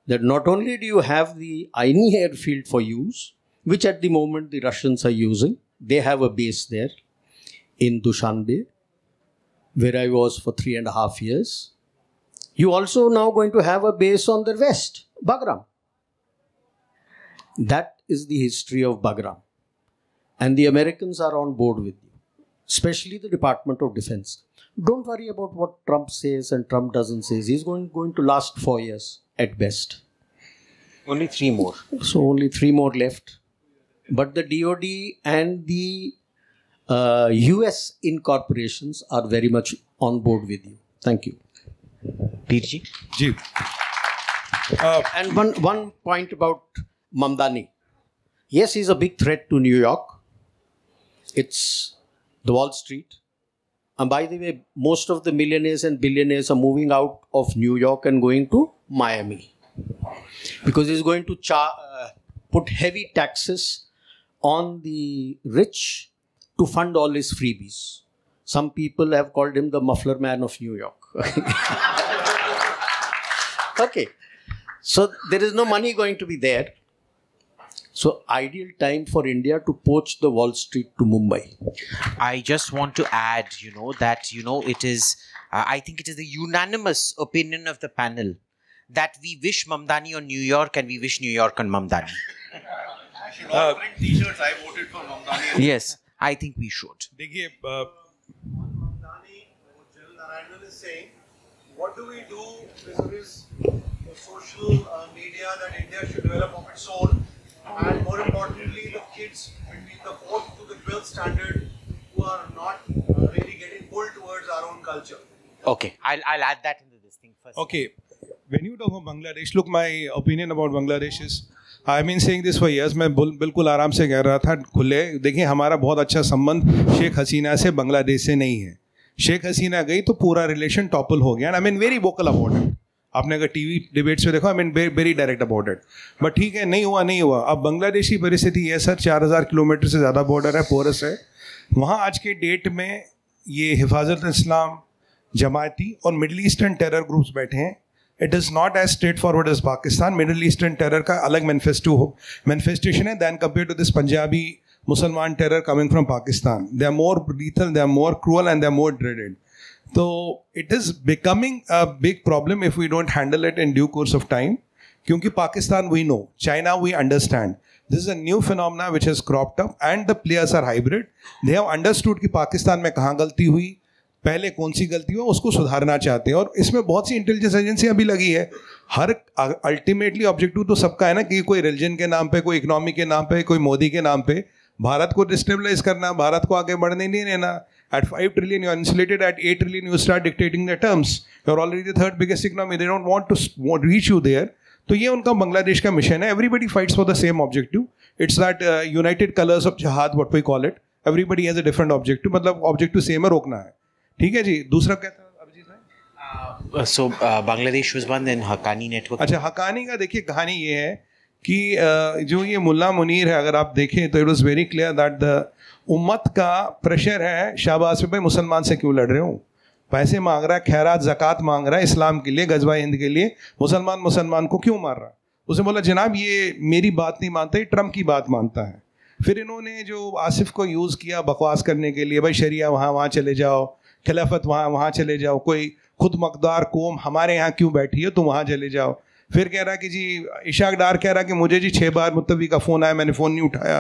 Speaker 3: that not only do you have the Aini airfield for use, which at the moment the Russians are using, they have a base there in Dushanbe, where I was for 3.5 years. You also now going to have a base on the west, Bagram. That is the history of Bagram. And the Americans are on board with you, especially the Department of Defense. Don't worry about what Trump says and Trump doesn't say. He's going to last 4 years at best.
Speaker 2: Only 3 more.
Speaker 3: So only 3 more left. But the DOD and the US incorporations are very much on board with you. Thank you.
Speaker 2: Pirji?
Speaker 5: Ji.
Speaker 3: And one point about Mamdani. Yes, he's a big threat to New York. It's the Wall Street. And by the way, most of the millionaires and billionaires are moving out of New York and going to Miami. Because he's going to put heavy taxes on the rich to fund all his freebies. Some people have called him the muffler man of New York. Okay. So there is no money going to be there. So ideal time for India to poach the Wall Street to Mumbai.
Speaker 2: I just want to add, that, it is, I think it is the unanimous opinion of the panel that we wish Mamdani on New York and we wish New York on Mamdani.
Speaker 6: I should all print t-shirts. I voted for Mamdani.
Speaker 2: Yes, I think we should.
Speaker 5: देखिए
Speaker 7: Mamdani, what General Narayana is saying, what do we do vis-a-vis the social media that India should develop of its own? And more importantly, the kids between the 4th to the 12th standard who are not really getting pulled towards our own culture.
Speaker 2: Okay, I'll add that into this thing first.
Speaker 5: Okay, when you talk about Bangladesh, look, my opinion about Bangladesh is, I've been saying this for years. मैं बिल्कुल आराम से कह रहा था खुले. देखिए हमारा बहुत अच्छा संबंध शेख हसीना से बांग्लादेश से नहीं है. शेख हसीना गई तो पूरा रिलेशन टॉपल हो गया. I mean very vocal about it. आपने अगर टीवी डिबेट्स में देखो, I mean very direct about it. But ठीक है, नहीं हुआ. अब बांग्लादेश की परिस्थिति है सर, 4000 किलोमीटर से ज़्यादा बॉर्डर है, पोरस है. वहाँ आज के डेट में ये हिफाजत इस्लाम, जमाती और मिडल ईस्टर्न टेरर ग्रुप्स बैठे हैं. It is not as straightforward as Pakistan. Middle eastern terror का अलग मैनिफेस्टेशन है than compare to this Punjabi मुसलमान terror coming from Pakistan. They are more lethal, they are more cruel and they are more dreaded. So it is becoming a big problem if we don't handle it in due course of time. क्योंकि Pakistan we know, China we understand. This is a new phenomena which has cropped up and the players are hybrid. They have understood कि पाकिस्तान में कहाँ गलती हुई, पहले कौन सी गलती हो, उसको सुधारना चाहते हैं. और इसमें बहुत सी इंटेलिजेंस एजेंसियाँ भी लगी है. हर अल्टीमेटली ऑब्जेक्टिव तो सबका है ना कि कोई रिलीजन के नाम पे, कोई इकोनॉमी के नाम पे, कोई मोदी के नाम पे भारत को डिस्टेबलाइज करना, भारत को आगे बढ़ने नहीं देना. At 5 trillion, you are insulated. At 8 trillion, you start dictating the terms. You are already the third biggest economy. They don't want to reach you there. तो ये उनका बांग्लादेश का मिशन है. Everybody fights for the same objective. It's that united colors of jihad, what we call it. Everybody has a different objective. मतलब objective same है, रोकना है. ठीक है जी. दूसरा क्या था अभिजीत भाई?
Speaker 2: So Bangladesh was one, then Haqqani network.
Speaker 5: अच्छा, हक्कानी का देखिए कहानी ये है कि जो ये मुल्ला मुनीर है, अगर आप देखें तो it was very clear that the उम्मत का प्रेशर है शाहबाज पे, भाई मुसलमान से क्यों लड़ रहे हो, पैसे मांग रहा है, खैरात ज़कात मांग रहा है इस्लाम के लिए, गजवा हिंद के लिए, मुसलमान को क्यों मार रहा है. उसने बोला जनाब ये मेरी बात नहीं मानता, ये ट्रम्प की बात मानता है. फिर इन्होंने जो आसिफ को यूज़ किया बकवास करने के लिए, भाई शरिया वहाँ चले जाओ, खिलाफत वहाँ चले जाओ, कोई खुद मकदार कौम हमारे यहाँ क्यों बैठी है, तुम वहाँ चले जाओ. फिर कह रहा कि जी इशाक डार कह रहा कि मुझे जी 6 बार मुत्तवी का फ़ोन आया, मैंने फ़ोन नहीं उठाया.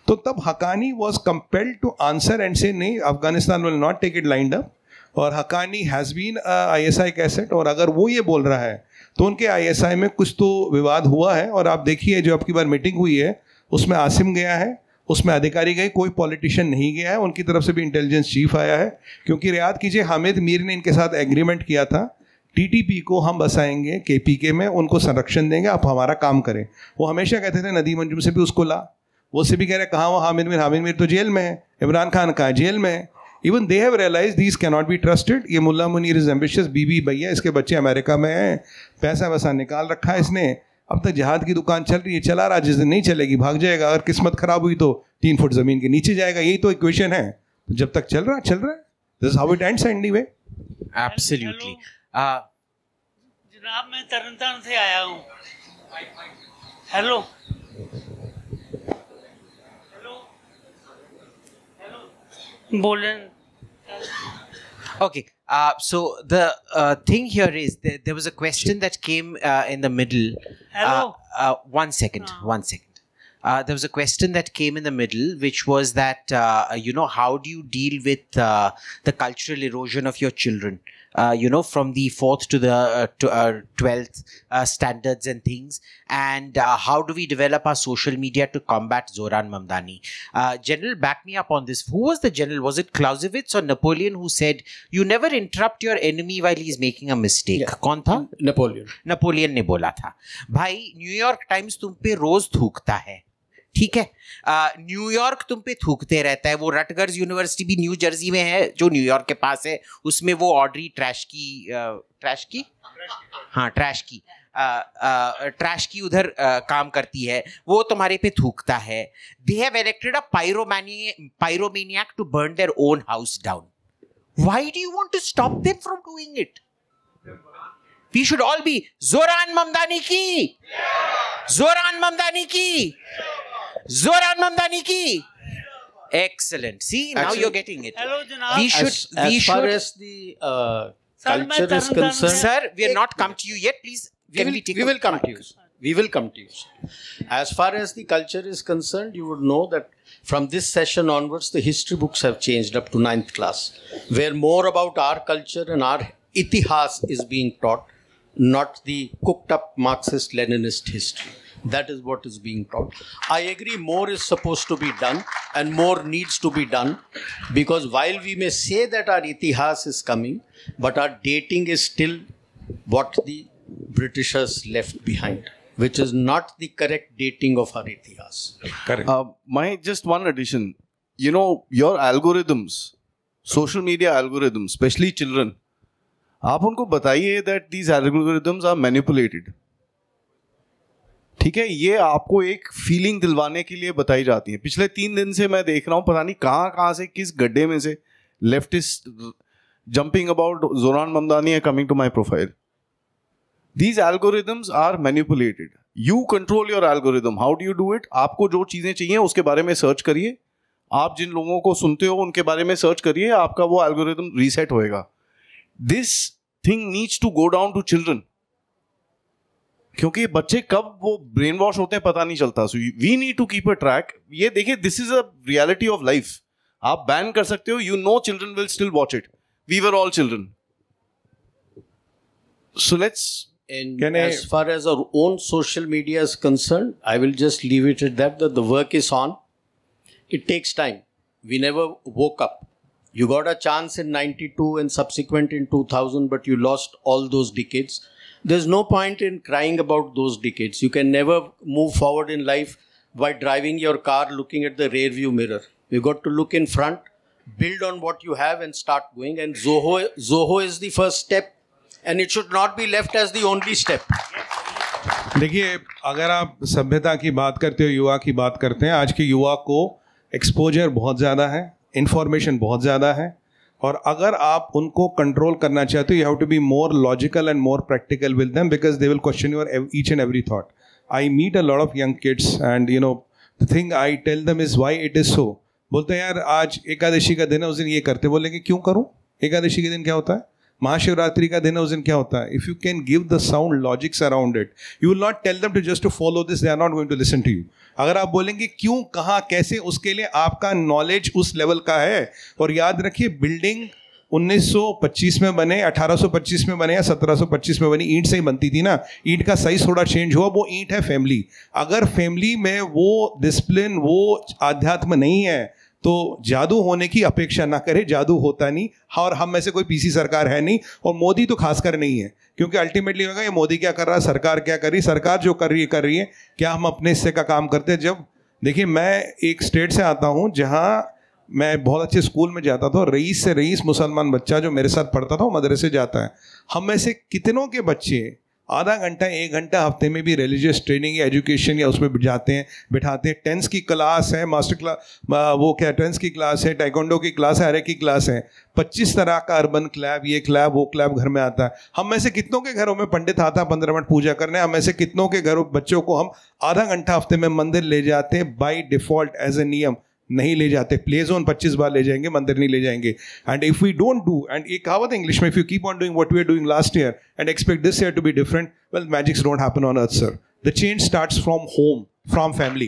Speaker 5: तो तब Haqqani was compelled to answer and say नहीं, Afghanistan will not take it lined up. और Haqqani has been ISI cassette, और अगर वो ये बोल रहा है तो उनके ISI में कुछ तो विवाद हुआ है. और आप देखिए जो आपकी बार मीटिंग हुई है उसमें आसिम गया है, उसमें अधिकारी गए, कोई पॉलिटिशियन नहीं गया है. उनकी तरफ से भी इंटेलिजेंस चीफ आया है. क्योंकि याद कीजिए हामिद मीर ने इनके साथ एग्रीमेंट किया था, TTP को हम बसाएंगे KPK में, उनको संरक्षण देंगे, आप हमारा काम करें. वो हमेशा कहते थे नदीम अंजुम से भी उसको ला, वो से भी कह रहे कहाँ वो हामिद मीर तो जेल में है, इमरान खान कहाँ जेल में है. Even they have realize these can not be trusted. ये मुल्ला मुनीर इज एम्बिशियस, बीबी भैया इसके बच्चे अमेरिका में हैं, पैसा वैसा निकाल रखा है इसने, अब तक जहाद की दुकान चल रही है, चला रहा, जिस दिन नहीं चलेगी भाग जाएगा, अगर किस्मत खराब हुई तो 3 फुट ज़मीन के नीचे जाएगा. यही तो इक्वेशन है. तो जब तक चल रहा है this is how it ends anyway.
Speaker 2: Absolutely.
Speaker 10: जनाब मैं तरनतारन से आया हूँ. हेलो बोलें.
Speaker 2: Okay. So the thing here is there was a question that came in the middle.
Speaker 10: Hello.
Speaker 2: One second. There was a question that came in the middle, which was that how do you deal with the cultural erosion of your children? From the 4th to the 12th standards and things, and how do we develop our social media to combat Zoran Mamdani? General, back me up on this. Who was the general? Was it Clausewitz or Napoleon who said, you never interrupt your enemy while he's making a mistake? कौन था?
Speaker 3: Napoleon
Speaker 2: ने बोला था. भाई New York times तुम पे रोज थूकता है, ठीक है, न्यूयॉर्क तुम पे थूकते रहता है, वो रटगर्स यूनिवर्सिटी भी न्यू जर्सी में है जो न्यूयॉर्क के पास है, उसमें वो ऑड्री ट्रैश की उधर काम करती है, वो तुम्हारे पे थूकता है. They have elected a pyromaniac to burn their own house down. Why do you want to stop them from doing it? We should all be Zohran Mamdani की, जोरान ममदानी की, जोरान ममदानी की. Excellent. See, now
Speaker 3: Actually,
Speaker 2: you're getting it.
Speaker 10: Hello, Janab.
Speaker 3: As far as the culture is concerned,
Speaker 2: sir, we have not come to you yet. Please,
Speaker 3: we will come to you. We will come to you. As far as the culture is concerned, you would know that from this session onwards, the history books have changed up to 9th class, where more about our culture and our itihas is being taught, not the cooked up Marxist-Leninist history. That is what is being taught. I agree, more is supposed to be done and more needs to be done, because while we may say that our itihas is coming, but our dating is still what the Britishers left behind, which is not the correct dating of our itihas.
Speaker 5: Correct.
Speaker 4: My just one addition. You know, your algorithms, social media algorithms, especially children, आप उनको बताइए that these algorithms are manipulated. ठीक है, ये आपको एक feeling दिलवाने के लिए बताई जाती है. पिछले 3 दिन से मैं देख रहा हूँ, पता नहीं कहाँ से, किस गड्ढे में से leftist jumping about Zohran Mamdani है coming to my profile. These algorithms are manipulated. You control your algorithm. How do you do it? आपको जो चीजें चाहिए उसके बारे में सर्च करिए. आप जिन लोगों को सुनते हो उनके बारे में सर्च करिए, आपका वो एल्गोरिदम रीसेट होएगा. This thing needs to go down to children, क्योंकि बच्चे कब वो ब्रेन वॉश होते हैं पता नहीं चलता. So we need to keep a track. ये देखिए, this is a reality of life. आप बैन कर सकते हो, you know children will still watch it. We were all children. So let's.
Speaker 3: And as far as our own social media is concerned, I will just leave it at that the work is on. It takes time. We never woke up. You got a chance in 92 and subsequent in 2000, but you lost all those decades. There's no point in crying about those decades. You can never move forward in life by driving your car looking at the rear view mirror. You got to look in front, build on what you have and start going. And Zoho is the first step, and it should not be left as the only step.
Speaker 5: देखिए, अगर आप सभ्यता की बात करते हो, युवा की बात करते हैं, आज के युवा को एक्सपोजर बहुत ज़्यादा है, इंफॉर्मेशन बहुत ज़्यादा है, और अगर आप उनको कंट्रोल करना चाहते हो, you have to be more logical and more practical with them, because they will question your each and every thought. I meet a lot of young kids and you know the thing I tell them is why it is so. बोलते हैं यार आज एकादशी का दिन है, उस दिन ये करते. बोलेंगे क्यों करूँ? एकादशी के दिन क्या होता है? महाशिवरात्रि का दिन है, उस दिन क्या होता है? If you can give the sound logics around it, you will not tell them to just to follow this, they are not going to listen to you. अगर आप बोलेंगे क्यों, कहाँ, कैसे, उसके लिए आपका नॉलेज उस लेवल का है. और याद रखिए, बिल्डिंग 1925 में बने, 1825 में बने या 1725 में बनी, ईंट से ही बनती थी ना. ईंट का साइज थोड़ा चेंज हुआ, वो ईंट है फैमिली. अगर फैमिली में वो डिसिप्लिन, वो आध्यात्म नहीं है, तो जादू होने की अपेक्षा ना करे. जादू होता नहीं. और हम में से कोई पीसी सरकार है नहीं, और मोदी तो खासकर नहीं है, क्योंकि अल्टीमेटली होगा ये मोदी क्या कर रहा है, सरकार क्या कर रही है. सरकार जो कर रही है, क्या हम अपने हिस्से का काम करते हैं? जब देखिए, मैं एक स्टेट से आता हूँ जहाँ मैं बहुत अच्छे स्कूल में जाता था, रईस से रईस मुसलमान बच्चा जो मेरे साथ पढ़ता था वो मदरसे जाता है. हम में से कितनों के बच्चे आधा घंटा 1 घंटा हफ्ते में भी रिलीजियस ट्रेनिंग या एजुकेशन या उसमें जाते हैं, बिठाते हैं. 10th की क्लास है, मास्टर क्लास, वो क्या 10th की क्लास है, टाइकोंडो की क्लास है, हरे की क्लास है, 25 तरह का अर्बन क्लैब, ये क्लैब वो क्लैब घर में आता है. हम में से कितनों के घरों में पंडित आता है 15 मिनट पूजा करने? हम में से कितनों के घरों बच्चों को हम आधा घंटा हफ्ते में मंदिर ले जाते हैं? बाई डिफॉल्ट एज ए नियम नहीं ले जाते. प्ले जोन 25 बार ले जाएंगे, मंदिर नहीं ले जाएंगे. And if we don't do, and एक कहावत इंग्लिश में, if you keep on doing what we are doing last year and expect this year to be different, well magics don't happen on earth sir. The change starts from home, from family.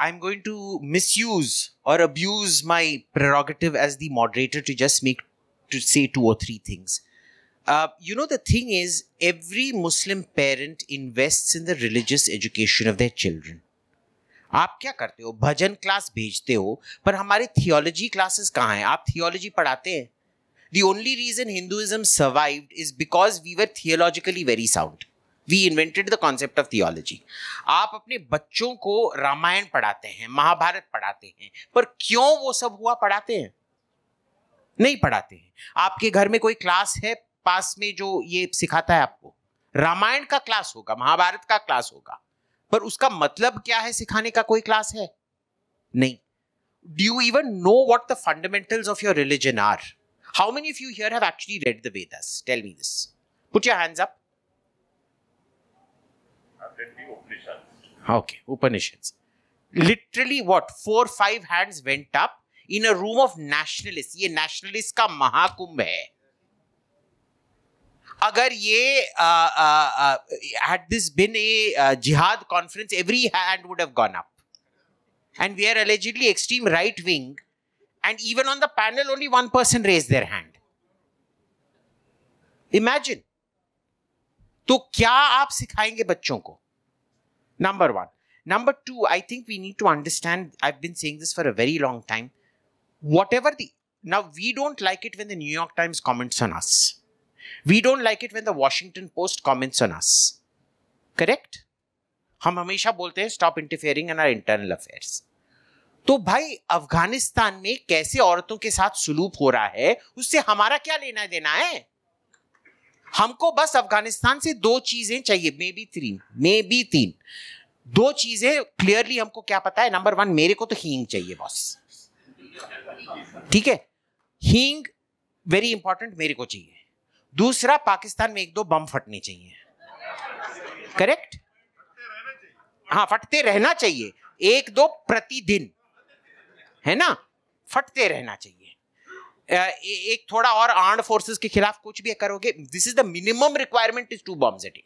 Speaker 2: I'm going to misuse or abuse my prerogative as the moderator to say 2 or 3 things. You know, the thing is, every Muslim parent invests in the religious education of their children. आप क्या करते हो? भजन class भेजते हो, पर हमारे theology classes कहाँ हैं? आप थियोलॉजी पढ़ाते हैं? The only reason Hinduism survived is because we were theologically very sound. We invented the concept of theology. आप अपने बच्चों को रामायण पढ़ाते हैं, महाभारत पढ़ाते हैं, पर क्यों वो सब हुआ पढ़ाते हैं? नहीं पढ़ाते हैं. आपके घर में कोई क्लास है पास में जो ये सिखाता है आपको? रामायण का क्लास होगा, महाभारत का क्लास होगा, पर उसका मतलब क्या है सिखाने का? कोई क्लास है? नहीं. Do you even know what the fundamentals of your religion are? How many of you here have actually read the Vedas? Tell me this. Put your hands up.
Speaker 11: I've read the Upanishads.
Speaker 2: Okay, Upanishads. Literally what? 4-5 hands went up in a room of nationalists. ये nationalists का महाकुंभ है. अगर ये had this been a jihad conference, every hand would have gone up. And we are allegedly extreme right wing, and even on the panel only one person raised their hand. Imagine. तो क्या आप सिखाएंगे बच्चों को? Number one. Number two, I think we need to understand, I've been saying this for a very long time, now we don't like it when the New York Times comments on us. We don't like it when the Washington Post comments on us. Correct? हम हमेशा बोलते हैं stop interfering in our internal affairs. तो भाई अफगानिस्तान में कैसे औरतों के साथ सुलूक हो रहा है उससे हमारा क्या लेना देना है? हमको बस अफगानिस्तान से 2 चीजें चाहिए, मे बी 3. 2 चीजें क्लियरली हमको क्या पता है. नंबर 1, मेरे को तो हींग चाहिए बॉस. ठीक है, हींग वेरी इंपॉर्टेंट, मेरे को चाहिए. दूसरा, पाकिस्तान में 1-2 बम फटने चाहिए. करेक्ट? हाँ, फटते रहना चाहिए, 1-2 प्रतिदिन, है ना? फटते रहना चाहिए. एक थोड़ा और आर्म्ड फोर्सेस के खिलाफ कुछ भी करोगे, this is the minimum requirement is 2 bombs a day.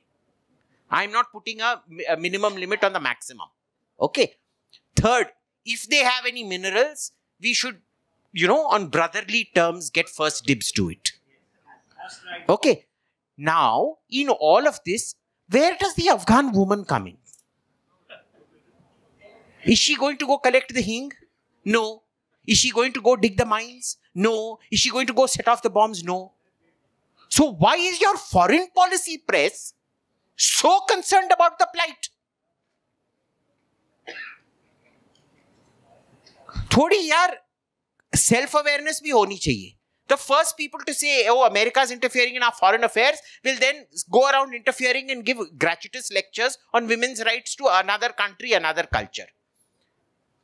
Speaker 2: I am not putting a minimum limit on the maximum. Okay. Third, if they have any minerals, we should, on brotherly terms, get first dibs to it. Okay. Now, in all of this, where does the Afghan woman come in? Is she going to go collect the hing? No. Is she going to go dig the mines? No. Is she going to go set off the bombs? No. So why is your foreign policy press so concerned about the plight? थोड़ी यार self-awareness भी होनी चाहिए. The first people to say, oh, America is interfering in our foreign affairs, will then go around interfering and give gratuitous lectures on women's rights to another country, another culture.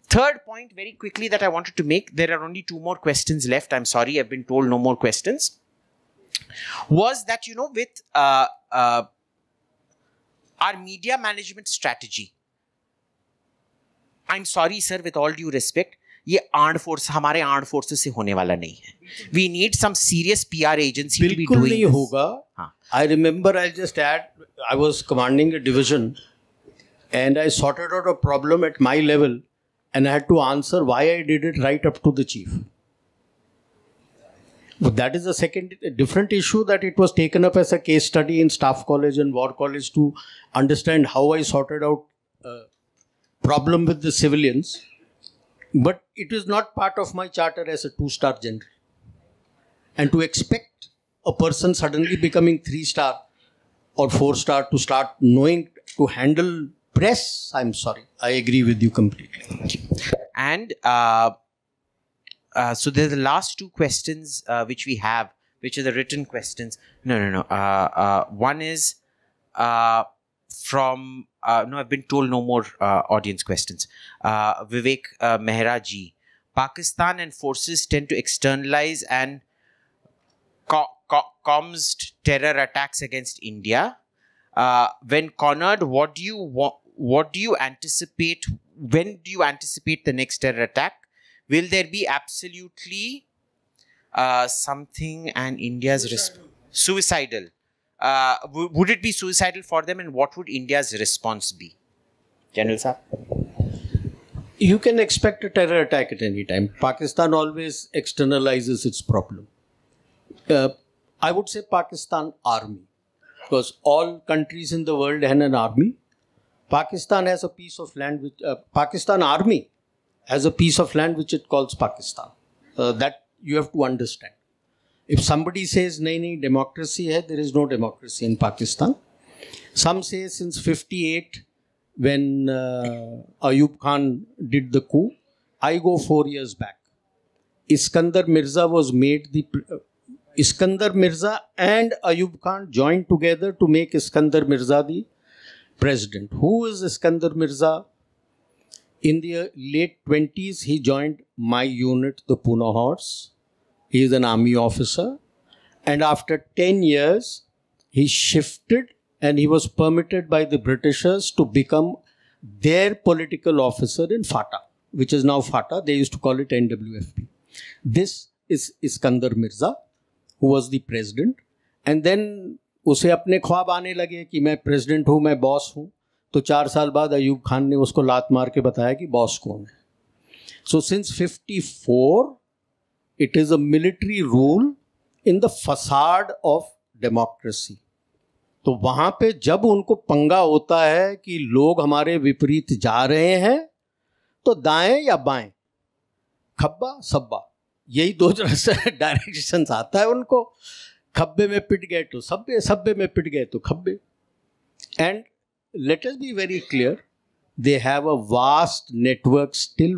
Speaker 2: Third point, very quickly, that I wanted to make, there are only 2 more questions left. I'm sorry, I've been told no more questions. Was that, with our media management strategy, I'm sorry, sir, with all due respect, ये हमारे armed forces से होने वाला नहीं है. We need some serious PR agency to be doing this.
Speaker 3: बिल्कुल नहीं होगा. I remember, I'll just add, I was commanding a division and I sorted out a problem at my level and I had to answer why I did it right up to the chief. But that is a different issue, that it was taken up as a case study in Staff College and War College to understand how I sorted out a problem with the civilians. But it is not part of my charter as a 2-star general. And to expect a person suddenly becoming 3-star or 4-star to start knowing to handle press, I'm sorry. I agree with you completely.
Speaker 2: And so there's the last 2 questions which we have, which are the written questions. No. One is from, I've been told no more audience questions. Vivek Mehra ji. Pakistan and forces tend to externalize and comms terror attacks against India. When cornered, what do you anticipate? When do you anticipate the next terror attack? Will there be absolutely something and India's suicidal? Would it be suicidal for them, and what would India's response be? General Saab?
Speaker 3: You can expect a terror attack at any time. Pakistan always externalizes its problem. I would say Pakistan army, because all countries in the world have an army. Pakistan has a piece of land which Pakistan army has a piece of land which it calls Pakistan. That you have to understand. If somebody says nahi democracy hai, there is no democracy in Pakistan. Some say since 58, when Ayub Khan did the coup. I go 4 years back. Iskandar Mirza was made Iskandar Mirza and Ayub Khan joined together to make Iskandar Mirza the president. Who is Iskandar Mirza? In the late 20s, he joined my unit, the Pune Horse. He is an army officer. And after 10 years, he shifted and he was permitted by the Britishers to become their political officer in FATA, which is now FATA. They used to call it NWFP. This is Iskandar Mirza, who was the president. And then उसे अपने ख्वाब आने लगे कि मैं president हूँ, मैं boss हूँ. तो 4 साल बाद अयूब खान ने उसको लात मार के बताया कि बॉस कौन है. So since 54, it is a military rule in the facade of democracy. तो वहाँ पे जब उनको पंगा होता है कि लोग हमारे विपरीत जा रहे हैं, तो दाएं या बाएं, खब्बा सब्बा, यही 2 डायरेक्शंस आता है उनको. खब्बे में पिट गए तो सब्बे, सब्बे में पिट गए तो खब्बे. And let us be very clear, they have a vast network still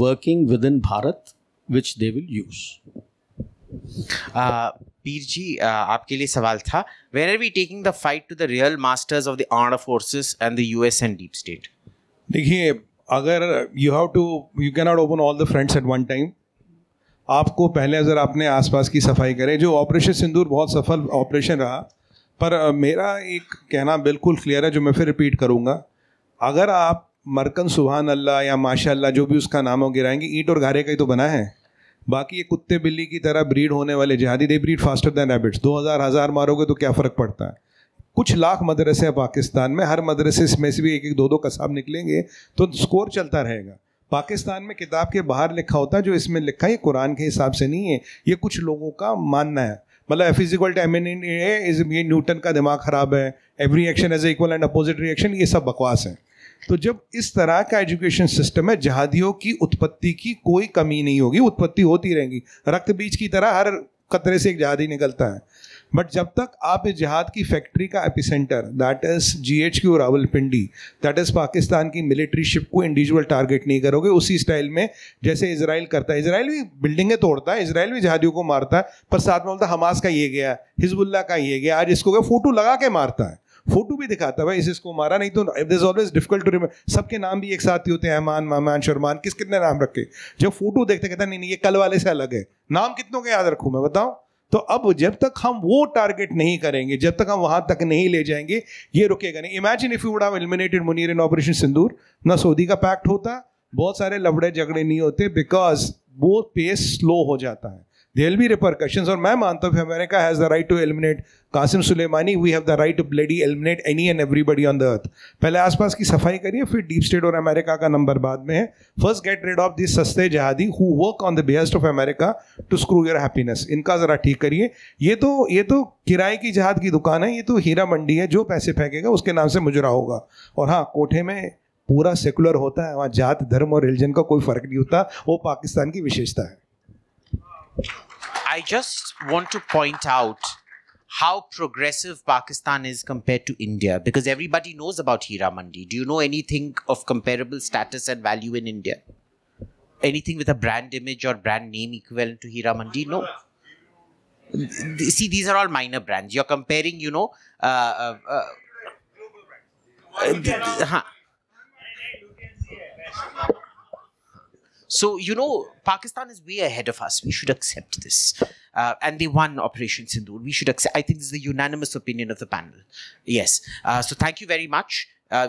Speaker 3: working within Bharat, which they will use.
Speaker 2: पीर जी, आपके लिए सवाल था. Where are we taking the fight to the real masters of the armed forces and the US and deep state?
Speaker 5: देखिए, अगर you cannot open all the fronts at one time. आपको पहले अगर आपने आसपास की सफाई करें, जो ऑपरेशन सिंदूर बहुत सफल ऑपरेशन रहा, पर मेरा एक कहना बिल्कुल क्लियर है जो मैं फिर रिपीट करूँगा. अगर आप मरकन सुभान अल्लाह या माशाअल्लाह जो भी उसका नाम हो गिराएंगे, ईंट और घारे का ही तो बना है. बाकी ये कुत्ते बिल्ली की तरह ब्रीड होने वाले जिहादी, दे ब्रीड फास्टर दैन रैबिट्स. 2000 मारोगे तो क्या फ़र्क पड़ता है. कुछ लाख मदरसे हैं पाकिस्तान में, हर मदरसे में से भी 1-1, 2-2 कसाब निकलेंगे तो स्कोर चलता रहेगा. पाकिस्तान में किताब के बाहर लिखा होता है, जो इसमें लिखा है ये कुरान के हिसाब से नहीं है, ये कुछ लोगों का मानना है. मतलब F = mn ये न्यूटन का दिमाग ख़राब है, every action as equal and opposite reaction, ये सब बकवास है. तो जब इस तरह का एजुकेशन सिस्टम है, जहादियों की उत्पत्ति की कोई कमी नहीं होगी, उत्पत्ति होती रहेगी. रक्त बीज की तरह हर कतरे से एक जहादी निकलता है. बट जब तक आप इस जहाद की फैक्ट्री का epicentre, that is GHQ Rawalpindi, that is Pakistan की मिलिट्री शिप को इंडिविजुअल टारगेट नहीं करोगे उसी स्टाइल में जैसे इजराइल करता है. इजराइल भी बिल्डिंगें तोड़ता है, इजराइल भी जहादियों को मारता है, पर साथ में बोलता है हमास का ये गया, हिजबुल्ला का ये गया. आज इसको फोटो लगा के मारता है, फोटो भी दिखाता है भाई इसको मारा. नहीं तो it is always difficult to remember. सबके नाम भी एक साथ ही होते हैं, अहमान, मामान, शरमान, कितने नाम रखे. जब फोटो देखते कहते नहीं ये कल वाले से अलग है. नाम कितनों के याद रखूँ मैं, बताओ. तो अब जब तक हम वो टारगेट नहीं करेंगे, जब तक हम वहां तक नहीं ले जाएंगे, ये रुकेगा नहीं. Imagine if you would have eliminated Munir in operation Sindoor, ना सऊदी का पैक्ट होता, बहुत सारे लफड़े झगड़े नहीं होते, बिकॉज वो पेस स्लो हो जाता है. There will be repercussions. और मैं मानता हूँ America has the right to eliminate Qasem Soleimani, we have the right to bloody eliminate any and everybody on the earth. पहले आसपास की सफाई करिए, फिर डीप स्टेट और अमेरिका का नंबर बाद में है. First get rid of this सस्ते जहादी who work on the best of America to screw your happiness. इनका ज़रा ठीक करिए. ये तो किराए की जहाद की दुकान है, ये तो हीरा मंडी है. जो पैसे फेंकेगा उसके नाम से मुजरा होगा. और हाँ, कोठे में पूरा सेकुलर होता है, वहाँ जात, धर्म और रिलीजन का कोई फ़र्क नहीं होता. वो पाकिस्तान की विशेषता है.
Speaker 2: I just want to point out how progressive Pakistan is compared to India, because everybody knows about Hira Mandi. Do you know anything of comparable status and value in India? Anything with a brand image or brand name equivalent to Hira Mandi? No. See, these are all minor brands. You're comparing, So, Pakistan is way ahead of us. We should accept this. And they won Operation Sindoor. We should accept. I think this is the unanimous opinion of the panel. Yes. So, thank you very much.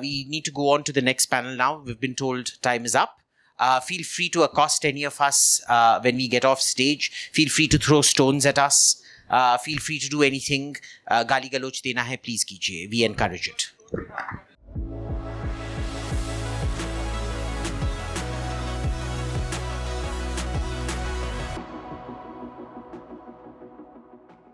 Speaker 2: We need to go on to the next panel now. We've been told time is up. Feel free to accost any of us when we get off stage. Feel free to throw stones at us. Feel free to do anything. Gali galoch dena hai, please kijiye. We encourage it.